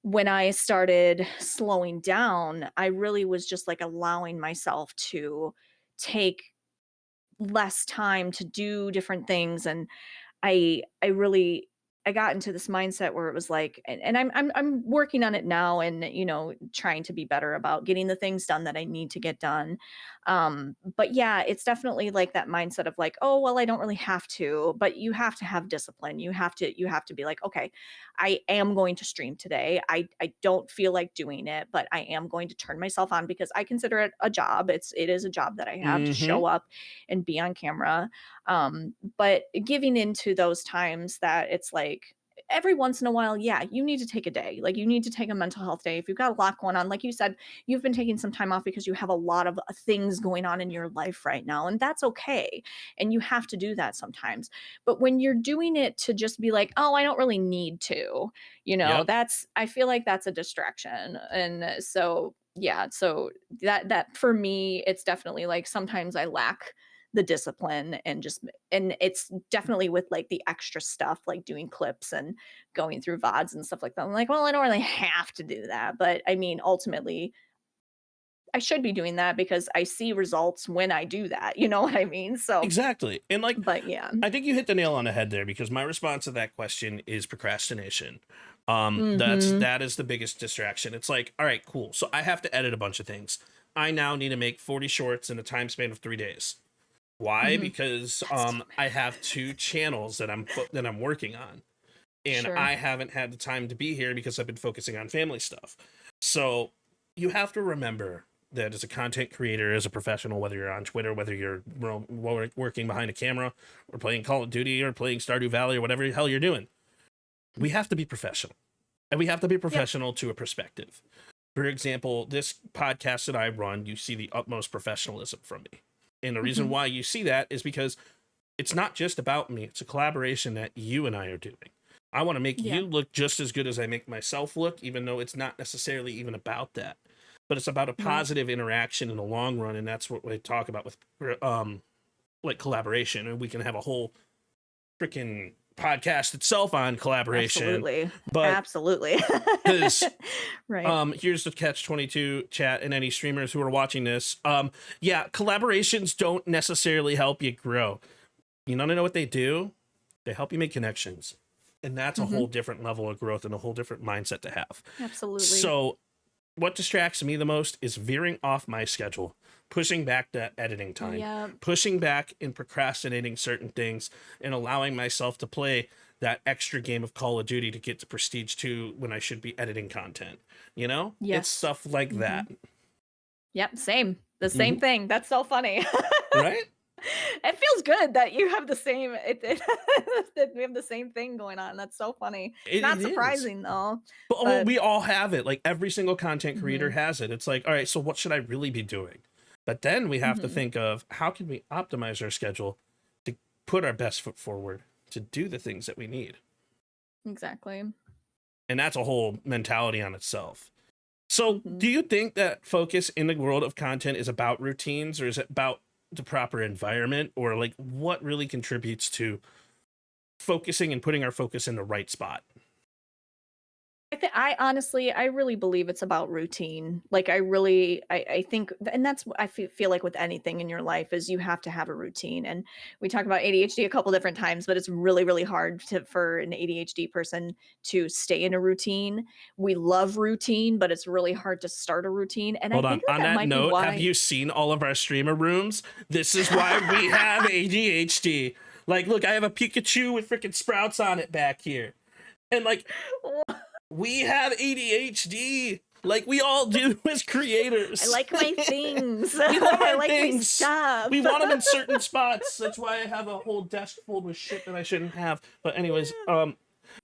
when I started slowing down, I really was just like allowing myself to take less time to do different things. And I really I got into this mindset where it was like, and I'm working on it now, and trying to be better about getting the things done that I need to get done. But yeah, it's definitely like that mindset of like, oh well, I don't really have to, but you have to have discipline. You have to be like, okay, I am going to stream today. I don't feel like doing it, but I am going to turn myself on because I consider it a job. It is a job that I have to show up and be on camera. But giving into those times that it's like every once in a while, yeah, you need to take a day. Like you need to take a mental health day. If you've got a lot going on, like you said, you've been taking some time off because you have a lot of things going on in your life right now, and that's okay. And you have to do that sometimes. But when you're doing it to just be like, oh, I don't really need to, Yep. I feel like that's a distraction. And so yeah, so that for me, it's definitely like sometimes I lack the discipline, and it's definitely with like the extra stuff like doing clips and going through VODs and stuff like that. I'm like, well, I don't really have to do that, but I mean, ultimately I should be doing that because I see results when I do that. You know what I mean? So Exactly. And like, but yeah. I think you hit the nail on the head there, because my response to that question is procrastination. That is the biggest distraction. It's like, all right, cool. So I have to edit a bunch of things. I now need to make 40 shorts in a time span of 3 days. Why? Because I have 2 channels that I'm working on, and I haven't had the time to be here because I've been focusing on family stuff. So you have to remember that as a content creator, as a professional, whether you're on Twitter, whether you're working behind a camera, or playing Call of Duty, or playing Stardew Valley, or whatever the hell you're doing, we have to be professional, and we have to be professional to a perspective. For example, this podcast that I run, you see the utmost professionalism from me. And the reason why you see that is because it's not just about me. It's a collaboration that you and I are doing. I want to make you look just as good as I make myself look, even though it's not necessarily even about that. But it's about a positive interaction in the long run. And that's what we talk about with like collaboration. And we can have a whole freaking podcast itself on collaboration. Absolutely. But absolutely. Right. Here's the catch-22 chat and any streamers who are watching this. Yeah, collaborations don't necessarily help you grow. You want to know what they do? They help you make connections. And that's a whole different level of growth and a whole different mindset to have. Absolutely. So what distracts me the most is veering off my schedule, pushing back that editing time, pushing back and procrastinating certain things, and allowing myself to play that extra game of Call of Duty to get to Prestige 2 when I should be editing content. It's stuff like that. Yep, same. The same thing. That's so funny. Right? It feels good that you have the same that we have the same thing going on. That's so funny. It Not is. surprising though. But well, But we all have it. Like every single content creator Mhm. has it. It's like, all right, so what should I really be doing? But then we have to Mhm. think of how can we optimize our schedule to put our best foot forward to do the things that we need. Exactly. And that's a whole mentality on itself. So, Mhm. do you think that focus in the world of content is about routines, or is it about the proper environment, or like what really contributes to focusing and putting our focus in the right spot? I honestly, I really believe it's about routine. Like I think, and that's what I feel like with anything in your life is you have to have a routine. And we talked about ADHD a couple different times, but it's really, really hard for an ADHD person to stay in a routine. We love routine, but it's really hard to start a routine. And I Hold on. think that On that that might be note, have why. you seen all of our streamer rooms? This is why we have ADHD. Like, look, I have a Pikachu with freaking sprouts on it back here. And like, we have ADHD. Like we all do as creators. I like my things. We love I our like my things. stuff. We want them in certain spots. That's why I have a whole desk full with shit that I shouldn't have. But anyways, Yeah.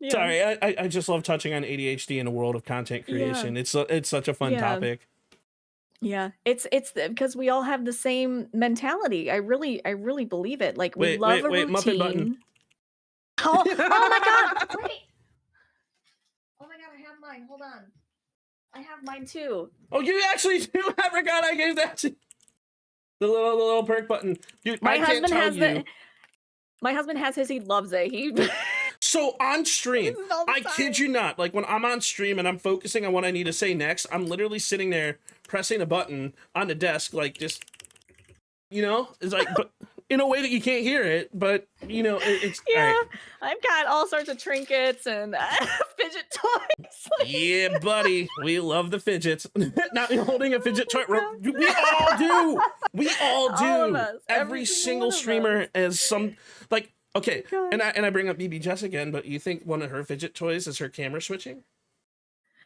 sorry, I just love touching on ADHD in the world of content creation. Yeah. It's such a fun Yeah. topic. Yeah, because we all have the same mentality. I really believe it. Like we love a Wait, muffin button. routine. Oh, oh my god! Wait. Oh my god, I have mine. Hold on. I have mine too. Oh, you actually do. I forgot I gave that to the little perk button. Dude, My I can't husband tell has you. my husband has his. He loves it. He So on stream, uses it all the I kid you not, like when I'm on stream and I'm focusing on what I need to say next, I'm literally sitting there pressing a button on the desk, like just, it's like, but in a way that you can't hear it, but it's Yeah, all right. I've got all sorts of trinkets and fidget toys. Yeah, buddy, we love the fidgets. Not holding a fidget toy. Yeah. We all do. We all do. All of us. Every single one of streamer us. has some like. Okay, God. and I bring up BB Jess again, but you think one of her fidget toys is her camera switching?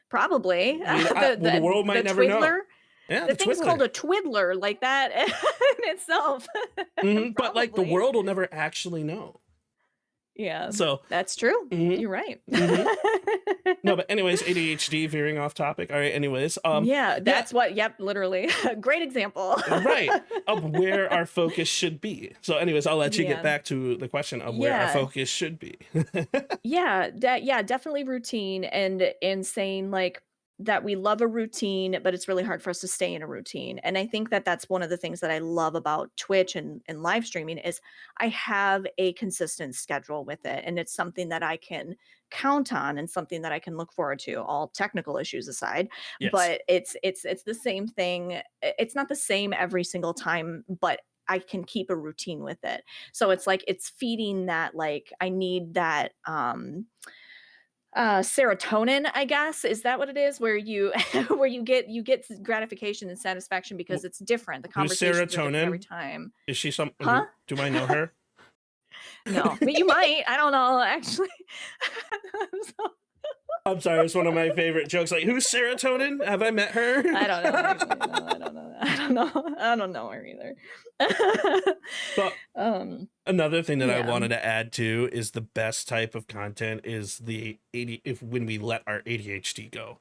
Probably. The world might never know. twiddler. Yeah, The the thing's twiddler. called a twiddler, like that in itself. But like the Probably. world will never actually know. Yeah, So that's true. Mhm. You're right. no, but anyways, ADHD veering off topic. All right, anyways, Yeah, that's what. Yep, literally. Great example. right of where our focus should be. So, anyways, I'll let you Yeah. get back to the question of where our Yeah. focus should be. Yeah, definitely routine and saying like that we love a routine, but it's really hard for us to stay in a routine. And I think that that's one of the things that I love about Twitch and live streaming is I have a consistent schedule with it, and it's something that I can count on and something that I can look forward to, all technical issues aside. Yes. But it's the same thing. It's not the same every single time, but I can keep a routine with it. So it's like it's feeding that, like I need that serotonin, I guess. Is that what it is? Where you where you get gratification and satisfaction because it's different. The Who's conversations are different every serotonin? time. Is she some? Huh? Do I know her? No, but you might. I don't know, actually. So- I'm sorry, it's one of my favorite jokes. Like, who's serotonin? Have I met her? I don't know. Actually. No, I don't know. I don't know. I don't know her either. But another thing that I Yeah. wanted to add to is the best type of content is the when we let our ADHD go.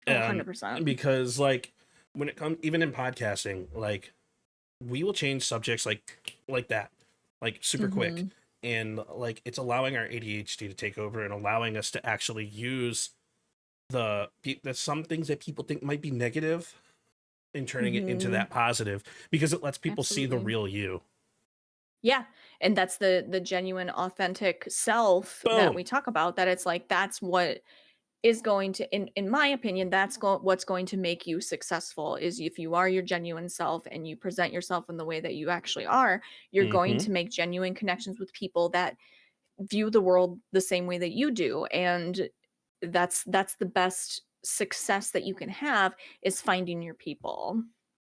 100%. Because like when it comes even in podcasting, like we will change subjects like that, like super quick. Mhm. And like it's allowing our ADHD to take over and allowing us to actually use the some things that people think might be negative and turning it into Mhm. that positive because it lets people see the Absolutely. real you. Yeah, and that's the genuine, authentic self that Boom. we talk about. That it's like that's what is going to, in my opinion, that's what's going to make you successful. Is if you are your genuine self and you present yourself in the way that you actually are, you're going Mhm. to make genuine connections with people that view the world the same way that you do, and that's the best success that you can have is finding your people.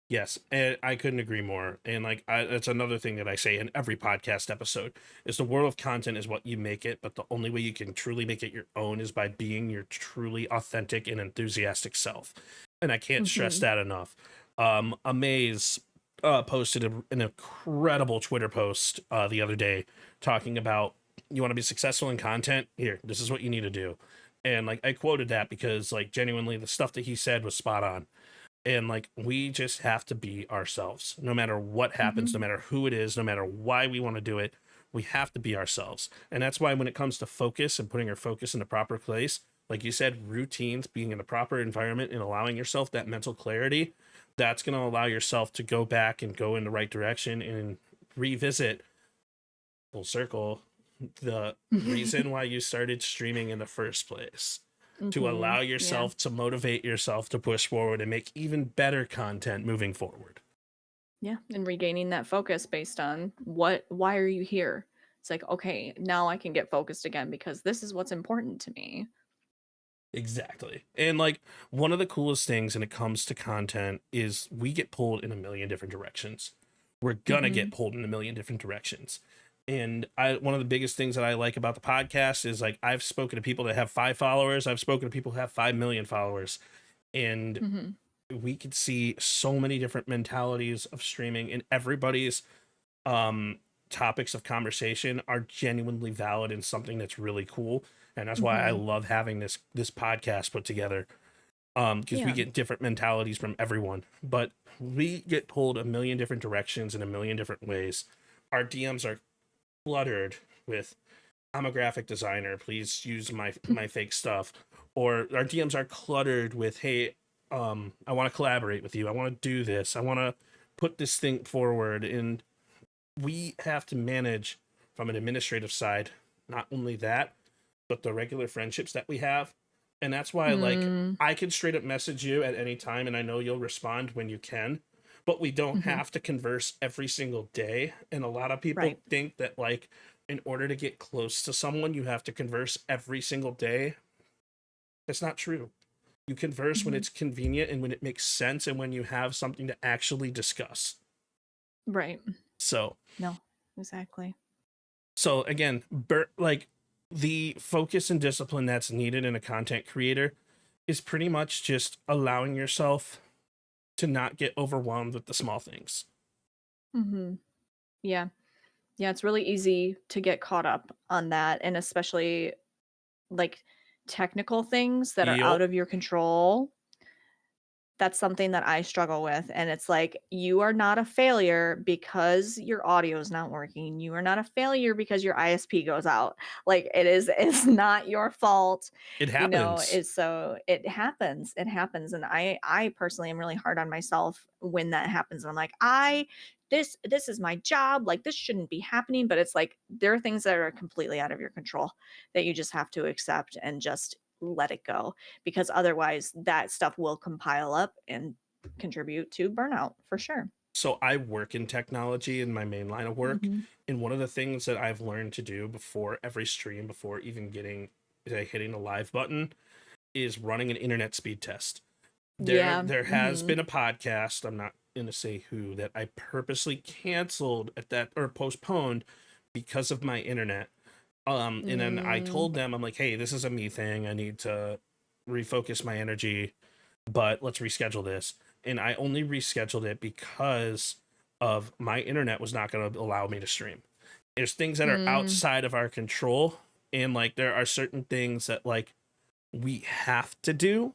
Yes, and I couldn't agree more. And like, that's another thing that I say in every podcast episode is the world of content is what you make it, but the only way you can truly make it your own is by being your truly authentic and enthusiastic self. And I can't stress Mhm. that enough. Amaze posted an incredible Twitter post the other day talking about, you want to be successful in content? Here, this is what you need to do. And like, I quoted that because like genuinely the stuff that he said was spot on. And like, we just have to be ourselves no matter what happens, no matter who it is, no matter why we want to do it. We have to be ourselves. And that's why when it comes to focus and putting our focus in the proper place, like you said, routines, being in the proper environment and allowing yourself that mental clarity, that's going to allow yourself to go back and go in the right direction and revisit, full circle, the reason why you started streaming in the first place. To allow yourself to motivate yourself to push forward and make even better content moving forward. Yeah, and regaining that focus based on why are you here? It's like, okay, now I can get focused again because this is what's important to me. Exactly. And like, one of the coolest things when it comes to content is we get pulled in a million different directions. We're gonna get pulled in a million different directions. And one of the biggest things that I like about the podcast is like, I've spoken to people that have 5 followers. I've spoken to people who have 5 million followers, and we could see so many different mentalities of streaming, and everybody's topics of conversation are genuinely valid and something that's really cool. And that's why I love having this podcast put together. Because we get different mentalities from everyone, but we get pulled a million different directions in a million different ways. Our DMs are cluttered with, I'm a graphic designer, please use my fake stuff. Or our DMs are cluttered with, hey, I want to collaborate with you. I want to do this. I want to put this thing forward. And we have to manage from an administrative side, not only that, but the regular friendships that we have. And that's why, like, I can straight up message you at any time, and I know you'll respond when you can, but we don't have to converse every single day. And a lot of people think that, like, in order to get close to someone, you have to converse every single day. That's not true. You converse when it's convenient and when it makes sense and when you have something to actually discuss. Right. So. No, exactly. So, again, like, the focus and discipline that's needed in a content creator is pretty much just allowing yourself to not get overwhelmed with the small things. Yeah. Yeah, it's really easy to get caught up on that, and especially like technical things that are out Yup. of your control. That's something that I struggle with, and it's like, you are not a failure because your audio is not working. You are not a failure because your ISP goes out. Like, it's not your fault. It You know, happens. it's so it happens. It happens. And I personally am really hard on myself when that happens. And I'm like, this is my job. Like, this shouldn't be happening. But it's like, there are things that are completely out of your control that you just have to accept and just let it go, because otherwise that stuff will compile up and contribute to burnout for sure. So I work in technology in my main line of work. And one of the things that I've learned to do before every stream, before even hitting the live button, is running an internet speed test. There has been a podcast, I'm not going to say who, that I purposely canceled at that, or postponed, because of my internet. And then I told them, I'm like, hey, this is a me thing. I need to refocus my energy, but let's reschedule this. And I only rescheduled it because of my internet was not going to allow me to stream. There's things that are outside of our control. And like, there are certain things that like we have to do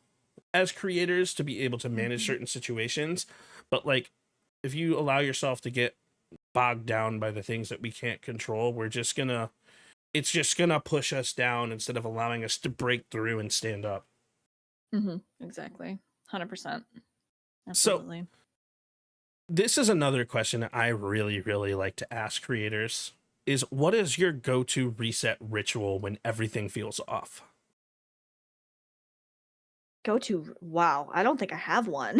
as creators to be able to manage certain situations. But like, if you allow yourself to get bogged down by the things that we can't control, it's just gonna push us down instead of allowing us to break through and stand up. Exactly. 100%. So Absolutely. this is another question that I really, really like to ask creators is, what is your go-to reset ritual when everything feels off? Wow, I don't think I have one.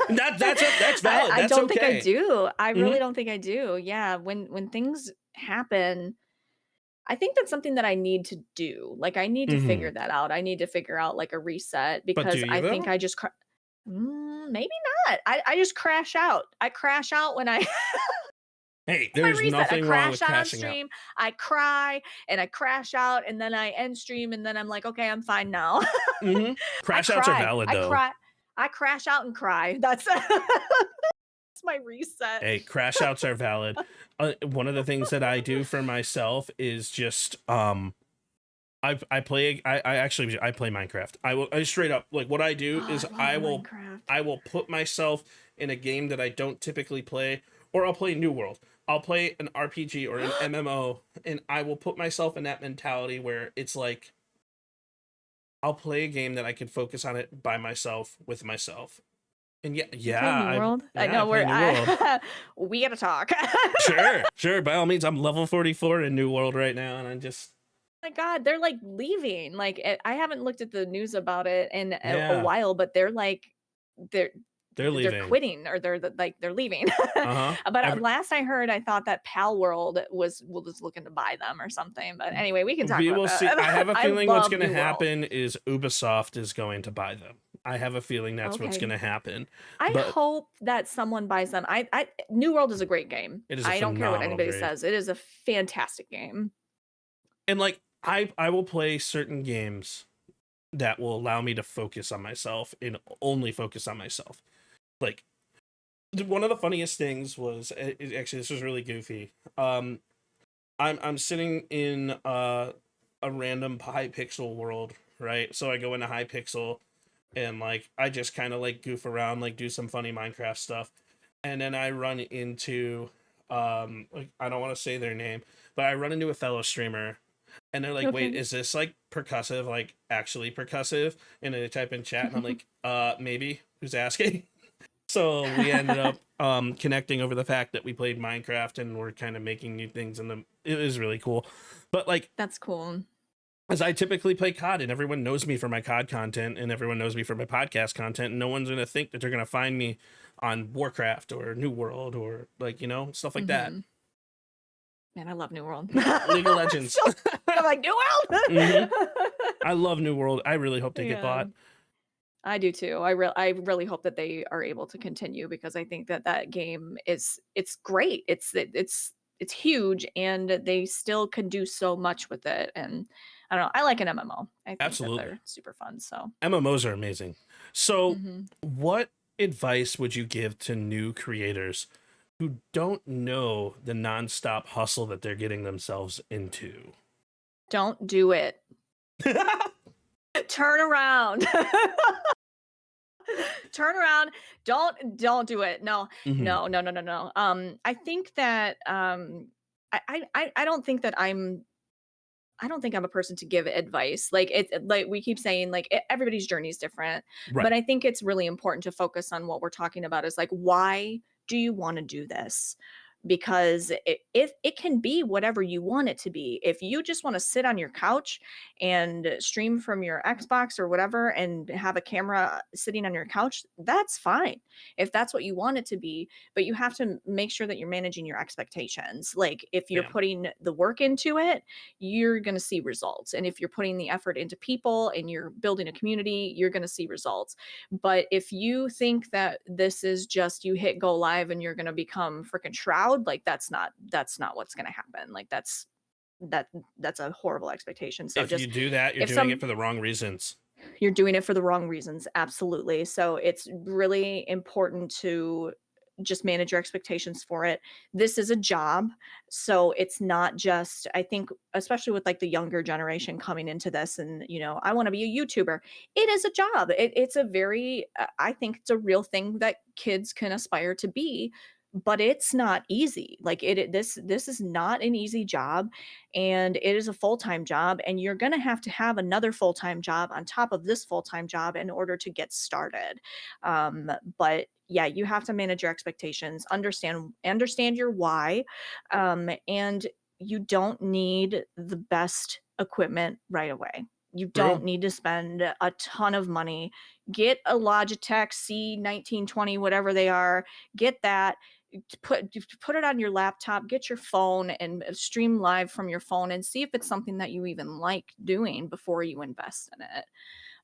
That's valid. I That's don't okay. think I do. I really don't think I do. Yeah, when things happen, I think that's something that I need to do. Like, I need to figure that out. I need to figure out like a reset, But do because you I think though? I just maybe not. I just crash out. I crash out when I Hey, my there's reset. I nothing wrong with crash out on crashing out. stream. I cry and I crash out, and then I end stream, and then I'm like, okay, I'm fine now. I Crash outs are cry. valid I though. cry. I crash out and cry. That's my reset. Hey, crash outs are valid. One of the things that I do for myself is just I play Minecraft. I straight up, like, what I do Oh, is I love Minecraft. I will put myself in a game that I don't typically play, or I'll play New World. I'll play an RPG or an MMO, and I will put myself in that mentality where it's like I'll play a game that I can focus on it by myself with myself. And You play New World? I know play New World. we gotta talk. Sure. By all means, I'm level 44 in New World right now, and I'm just My God, they're like leaving. Like I haven't looked at the news about it in a Yeah. while, but they're like they're leaving. quitting, or they're leaving. Uh-huh. But last I heard, I thought that Pal World was looking to buy them or something. But anyway, we can talk We about will that. see. I have a feeling what's love going to New World. happen is Ubisoft is going to buy them. I have a feeling that's what's Okay. going to happen. I But hope that someone buys them. I New World is a great game. It is a I don't care what phenomenal anybody game. says. It is a fantastic game. And like I will play certain games that will allow me to focus on myself and only focus on myself. Like one of the funniest things was actually, this was really goofy. I'm sitting in a random Hypixel world, right? So I go into Hypixel and like I just kind of like goof around, like do some funny Minecraft stuff, and then I run into like, I don't want to say their name, but I run into a fellow streamer, and they're like, "Wait, Okay. is this like percussive? Like actually percussive?" And they type in chat, and I'm like, maybe. Who's asking?" So we ended up connecting over the fact that we played Minecraft and we're kind of making new things, and it was really cool. But like, That's cool. as I typically play COD, and everyone knows me for my COD content, and everyone knows me for my podcast content, and no one's gonna think that they're gonna find me on Warcraft or New World or like, you know, stuff like that. Man, I love New World. League of Legends. I'm like, New World. Mhm. I love New World. I really hope they get bought. I do too. I really hope that they are able to continue, because I think that game it's great. It's huge, and they still can do so much with it. And I don't know. I like an MMO. I think Absolutely. that they're super fun. So MMOs are amazing. So, Mhm. what advice would you give to new creators who don't know the nonstop hustle that they're getting themselves into? Don't do it. Turn around. Turn around. Don't do it. No. Mhm. No. I think that I don't think that I don't think I'm a person to give advice. Like it's like we keep saying, like everybody's journey is different. Right. But I think it's really important to focus on what we're talking about is like, why do you want to do this? Because if it can be whatever you want it to be. If you just want to sit on your couch and stream from your Xbox or whatever and have a camera sitting on your couch, that's fine. If that's what you want it to be, but you have to make sure that you're managing your expectations. Like if you're Yeah. putting the work into it, you're going to see results. And if you're putting the effort into people and you're building a community, you're going to see results. But if you think that this is just you hit go live and you're going to become freaking Shroud, like that's not what's going to happen. Like that's a horrible expectation. So If just you do that, you're if doing it for the wrong reasons. you're doing it for the wrong reasons. Absolutely. So it's really important to just manage your expectations for it. This is a job. So it's not just, I think, especially with like the younger generation coming into this and, you know, I want to be a YouTuber. It is a job. It's a very, I think it's a real thing that kids can aspire to be, but it's not easy. Like this is not an easy job, and it is a full-time job, and you're going to have another full-time job on top of this full-time job in order to get started. But yeah, you have to manage your expectations, understand your why, and you don't need the best equipment right away. You don't need to spend a ton of money. Get a Logitech C1920, whatever they are. Get that. Put it on your laptop, get your phone and stream live from your phone and see if it's something that you even like doing before you invest in it.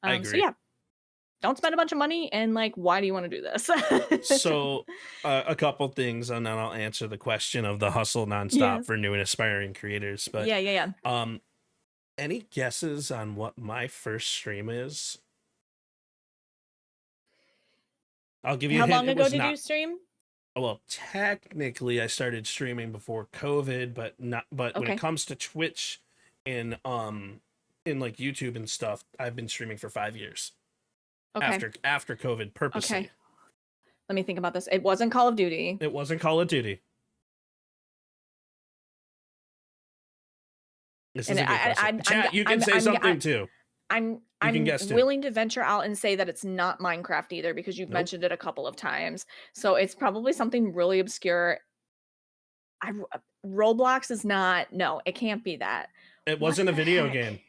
I agree. So yeah, don't spend a bunch of money, and like, why do you want to do this? So a couple things, and then I'll answer the question of the hustle nonstop for new and aspiring creators. But yeah. Any guesses on what my first stream is? I'll give you How a hint. long ago did you stream? Well, technically I started streaming before COVID, but when it Okay. comes to Twitch and in like YouTube and stuff, I've been streaming for 5 years Okay. after COVID purposely. Okay. Let me think about this. It wasn't Call of Duty. It wasn't Call of Duty. This is And a good question. Chat, you can say something too. I'm can guess too. willing to venture out and say that it's not Minecraft either, because you've Nope. mentioned it a couple of times. So it's probably something really obscure. Roblox is not. No, it can't be that. It What wasn't a the video heck? game.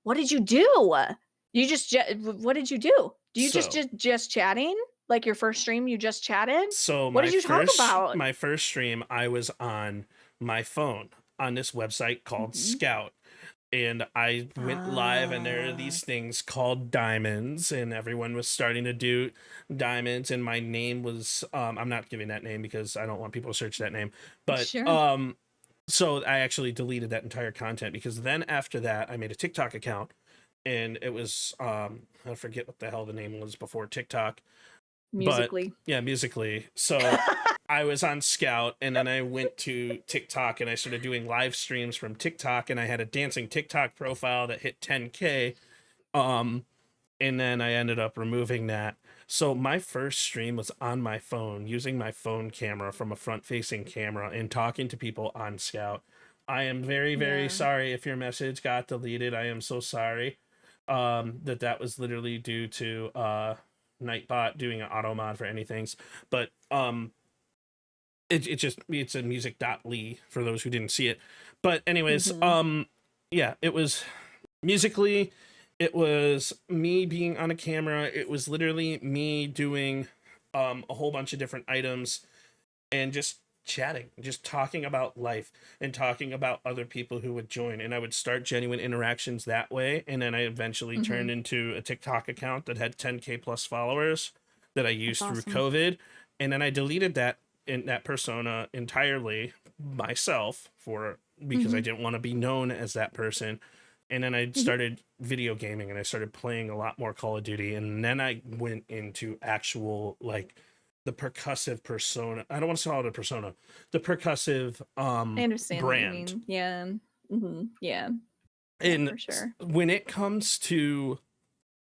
What did you do? What did you do? Do you So- just chatting? Like your first stream, you just chatted? So What did you talk about? My first stream, I was on my phone on this website called Scout. And I went live, and there are these things called diamonds, and everyone was starting to do diamonds, and my name was I'm not giving that name because I don't want people to search that name. But Sure. so I actually deleted that entire content, because then after that I made a TikTok account, and it was I forget what the hell the name was before TikTok. Musically. Yeah, Musically. So I was on Scout, and then I went to TikTok, and I started doing live streams from TikTok, and I had a dancing TikTok profile that hit 10K. And then I ended up removing that. So my first stream was on my phone, using my phone camera from a front-facing camera and talking to people on Scout. I am very, very Yeah. sorry if your message got deleted. I am so sorry. That was literally due to Nightbot doing an auto mod for anything. But it's a music.ly for those who didn't see it. But anyways, yeah, it was Musically, it was me being on a camera. It was literally me doing a whole bunch of different items and just chatting, just talking about life and talking about other people who would join. And I would start genuine interactions that way. And then I eventually turned into a TikTok account that had 10K plus followers that I used through awesome. COVID. And then I deleted that persona entirely myself because I didn't want to be known as that person. And then I started video gaming, and I started playing a lot more Call of Duty. And then I went into actual, like, the percussive persona. I don't want to call it a persona. The percussive I understand what you brand. mean. Yeah. Yeah. And for sure. when it comes to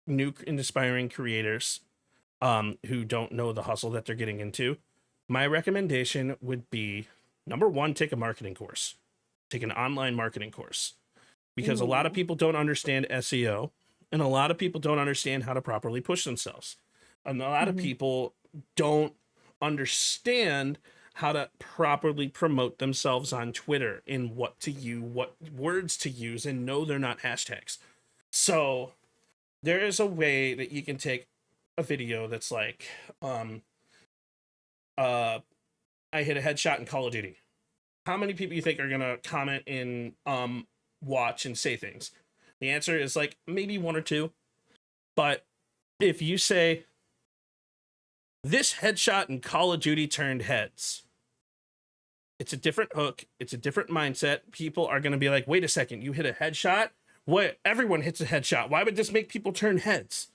new and aspiring creators who don't know the hustle that they're getting into, my recommendation would be, number one, take a marketing course. Take an online marketing course. Because a lot of people don't understand SEO, and a lot of people don't understand how to properly push themselves. And a lot of people don't understand how to properly promote themselves on Twitter and what words to use, and no, they're not hashtags. So there is a way that you can take a video that's like, I hit a headshot in Call of Duty. How many people you think are gonna comment in watch and say things? The answer is like maybe one or two. But if you say, this headshot in Call of Duty turned heads, it's a different hook, it's a different mindset. People are going to be like, wait a second, you hit a headshot? What? Everyone hits a headshot. Why would this make people turn heads?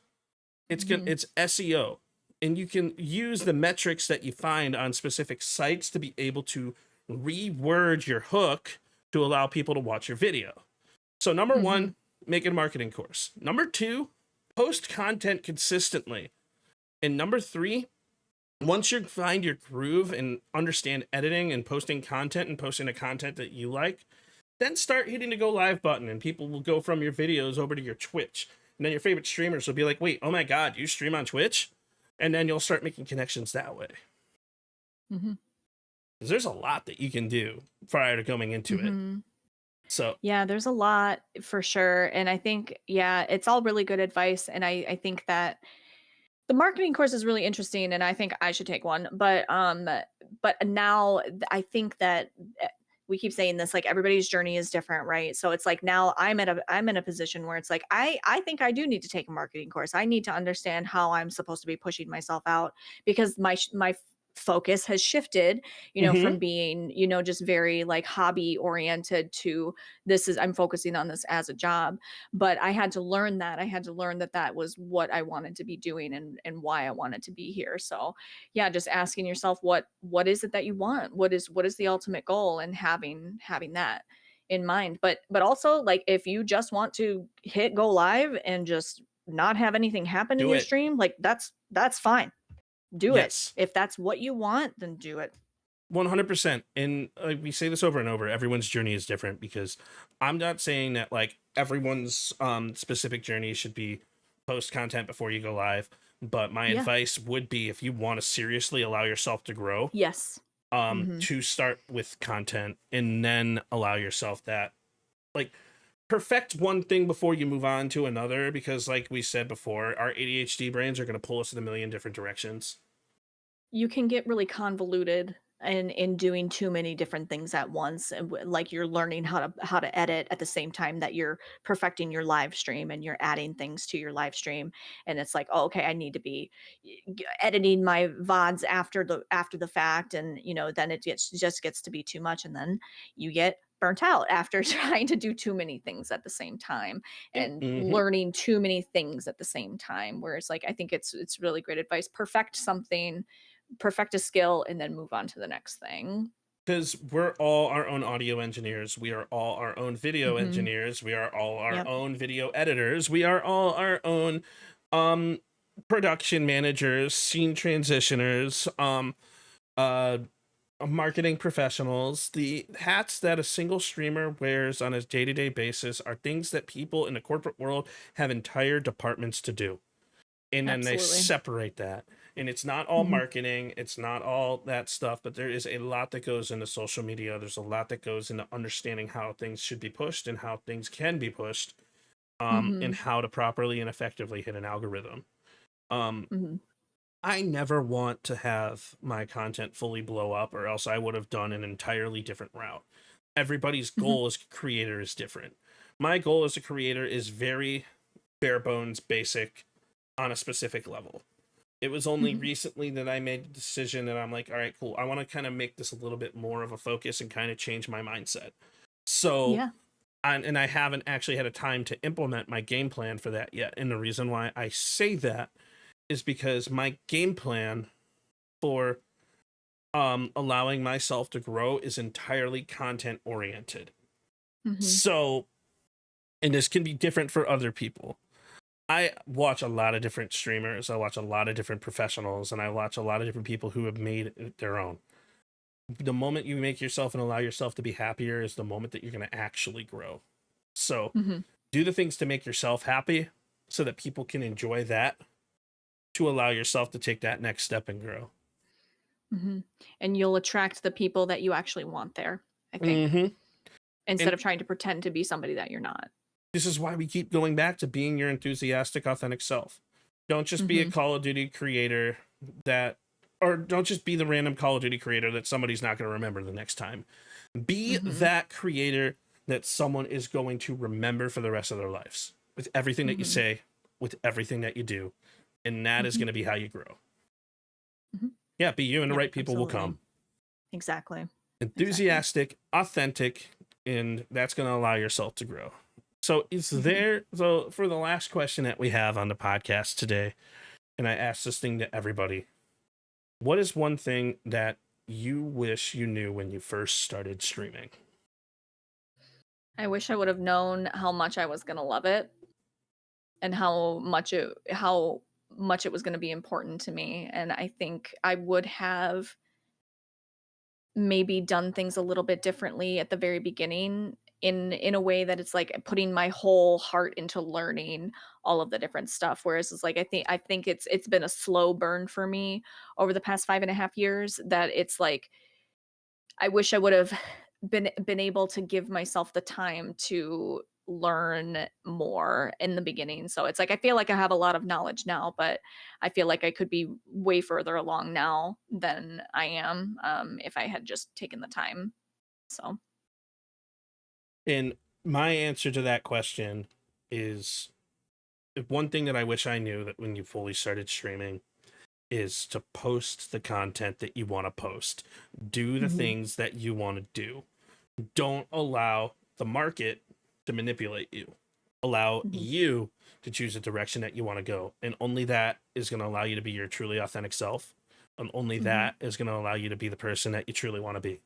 It's SEO. And you can use the metrics that you find on specific sites to be able to reword your hook to allow people to watch your video. So number one, make it a marketing course. Number two, post content consistently. And number three, once you find your groove and understand editing and posting content and posting the content that you like, then start hitting the go live button, and people will go from your videos over to your Twitch. And then your favorite streamers will be like, wait, oh my God, you stream on Twitch? And then you'll start making connections that way. Because there's a lot that you can do prior to going into it. So yeah, there's a lot for sure. And I think, yeah, it's all really good advice. And I think that the marketing course is really interesting, and I think I should take one. But now I think that we keep saying this, like everybody's journey is different, right? So it's like now I'm in a position where it's like I think I do need to take a marketing course. I need to understand how I'm supposed to be pushing myself out, because my focus has shifted, Mm-hmm. from being, just very like hobby oriented to I'm focusing on this as a job. But I had to learn that. I had to learn that that was what I wanted to be doing and why I wanted to be here. So yeah, just asking yourself what is it that you want? What is the ultimate goal, and having that in mind. But also, like, if you just want to hit go live and just not have anything happen in Do your it. stream, like that's fine. Do it. Yes. If that's what you want, then do it. 100%. And we say this over and over, everyone's journey is different, because I'm not saying that like everyone's specific journey should be post content before you go live, but my Yeah. advice would be, if you want to seriously allow yourself to grow, Yes. Mhm. to start with content and then allow yourself that, like, perfect one thing before you move on to another, because like we said before, our ADHD brains are going to pull us in a million different directions. You can get really convoluted in doing too many different things at once, and like you're learning how to edit at the same time that you're perfecting your live stream and you're adding things to your live stream. And it's like, oh, okay, I need to be editing my vods after the fact, and then it just gets to be too much, and then you get burnt out after trying to do too many things at the same time and Mm-hmm. learning too many things at the same time. Whereas, like, I think it's really great advice. Perfect a skill and then move on to the next thing. Because we're all our own audio engineers, we are all our own video Mhm. engineers, we are all our Yep. own video editors, we are all our own um production managers, scene transitioners, uh marketing professionals. The hats that a single streamer wears on a day-to-day basis are things that people in the corporate world have entire departments to do, and then they Absolutely. separate that. And it's not all Mhm. marketing, it's not all that stuff, but there is a lot that goes into social media, there's a lot that goes into understanding how things should be pushed and how things can be pushed, and Mhm. how to properly and effectively hit an algorithm. um Mhm. I never want to have my content fully blow up, or else I would have done an entirely different route. Everybody's Mhm. goal as a creator is different. My goal as a creator is very bare bones basic on a specific level. It was only Mhm. recently that I made the decision that I'm like, all right, cool. I want to kind of make this a little bit more of a focus and kind of change my mindset. So, Yeah. and I haven't actually had a time to implement my game plan for that yet. And the reason why I say that is because my game plan for allowing myself to grow is entirely content oriented. Mhm. So, and this can be different for other people. I watch a lot of different streamers, I watch a lot of different professionals, and I watch a lot of different people who have made it their own. The moment you make yourself and allow yourself to be happier is the moment that you're going to actually grow. So, Mhm. do the things to make yourself happy so that people can enjoy that, to allow yourself to take that next step and grow. Mhm. And you'll attract the people that you actually want there, I think, Mm-hmm. instead And of trying to pretend to be somebody that you're not. this is why we keep going back to being your enthusiastic, authentic self. Don't just be a Mhm. Call of Duty creator that, or don't just be the random Call of Duty creator that somebody's not going to remember the next time. Be Mhm. that creator that someone is going to remember for the rest of their lives, with everything that you Mhm. say, with everything that you do. And that is Mhm. going to be how you grow. Mhm. Yeah, be you, and the Yep, right people will absolutely. come. Exactly. Exactly. Enthusiastic, authentic, and that's going to allow yourself to grow. So, Mhm. so for the last question that we have on the podcast today, and I ask this thing to everybody, what is one thing that you wish you knew when you first started streaming? I wish I would have known how much I was gonna love it and how much it was gonna be important to me. And I think I would have maybe done things a little bit differently at the very beginning, in a way that it's like putting my whole heart into learning all of the different stuff. Whereas it's like I think it's been a slow burn for me over the past 5.5 years, that it's like I wish I would have been able to give myself the time to learn more in the beginning. So it's like I feel like I have a lot of knowledge now, but I feel like I could be way further along now than I am, if I had just taken the time. So, And my answer to that question is, one thing that I wish I knew that when you fully started streaming is to post the content that you want to post. Do the things that you want to do. Don't allow the market to manipulate you. Allow you to choose the direction that you want to go. And only that is going to allow you to be your truly authentic self. And only that is going to allow you to be the person that you truly want to be.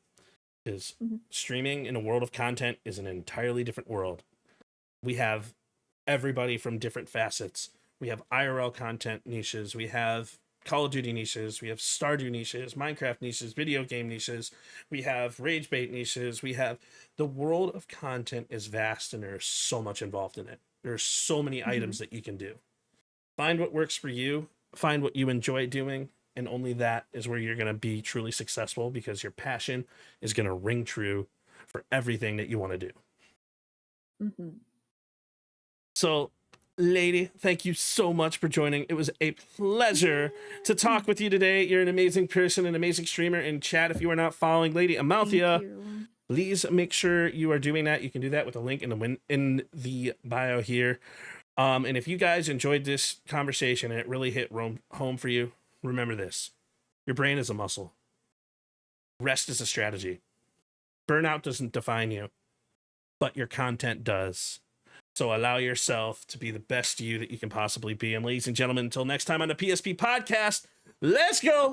Because streaming in a world of content is an entirely different world. We have everybody from different facets. We have IRL content niches. We have Call of Duty niches. We have Stardew niches, Minecraft niches, video game niches. We have rage bait niches. We have the world of content is vast, and there's so much involved in it. There's so many items that you can do. Find what works for you. Find what you enjoy doing. And only that is where you're going to be truly successful, because your passion is going to ring true for everything that you want to do. So, lady, thank you so much for joining. It was a pleasure to talk with you today. You're an amazing person, an amazing streamer. In chat, if you are not following LadyAmelthia, please make sure you are doing that. You can do that with a link in the bio here. And if you guys enjoyed this conversation and it really hit home for you, remember this. Your brain is a muscle. Rest is a strategy. Burnout doesn't define you, but your content does. So allow yourself to be the best you that you can possibly be. And ladies and gentlemen, until next time on the PSP podcast, let's go.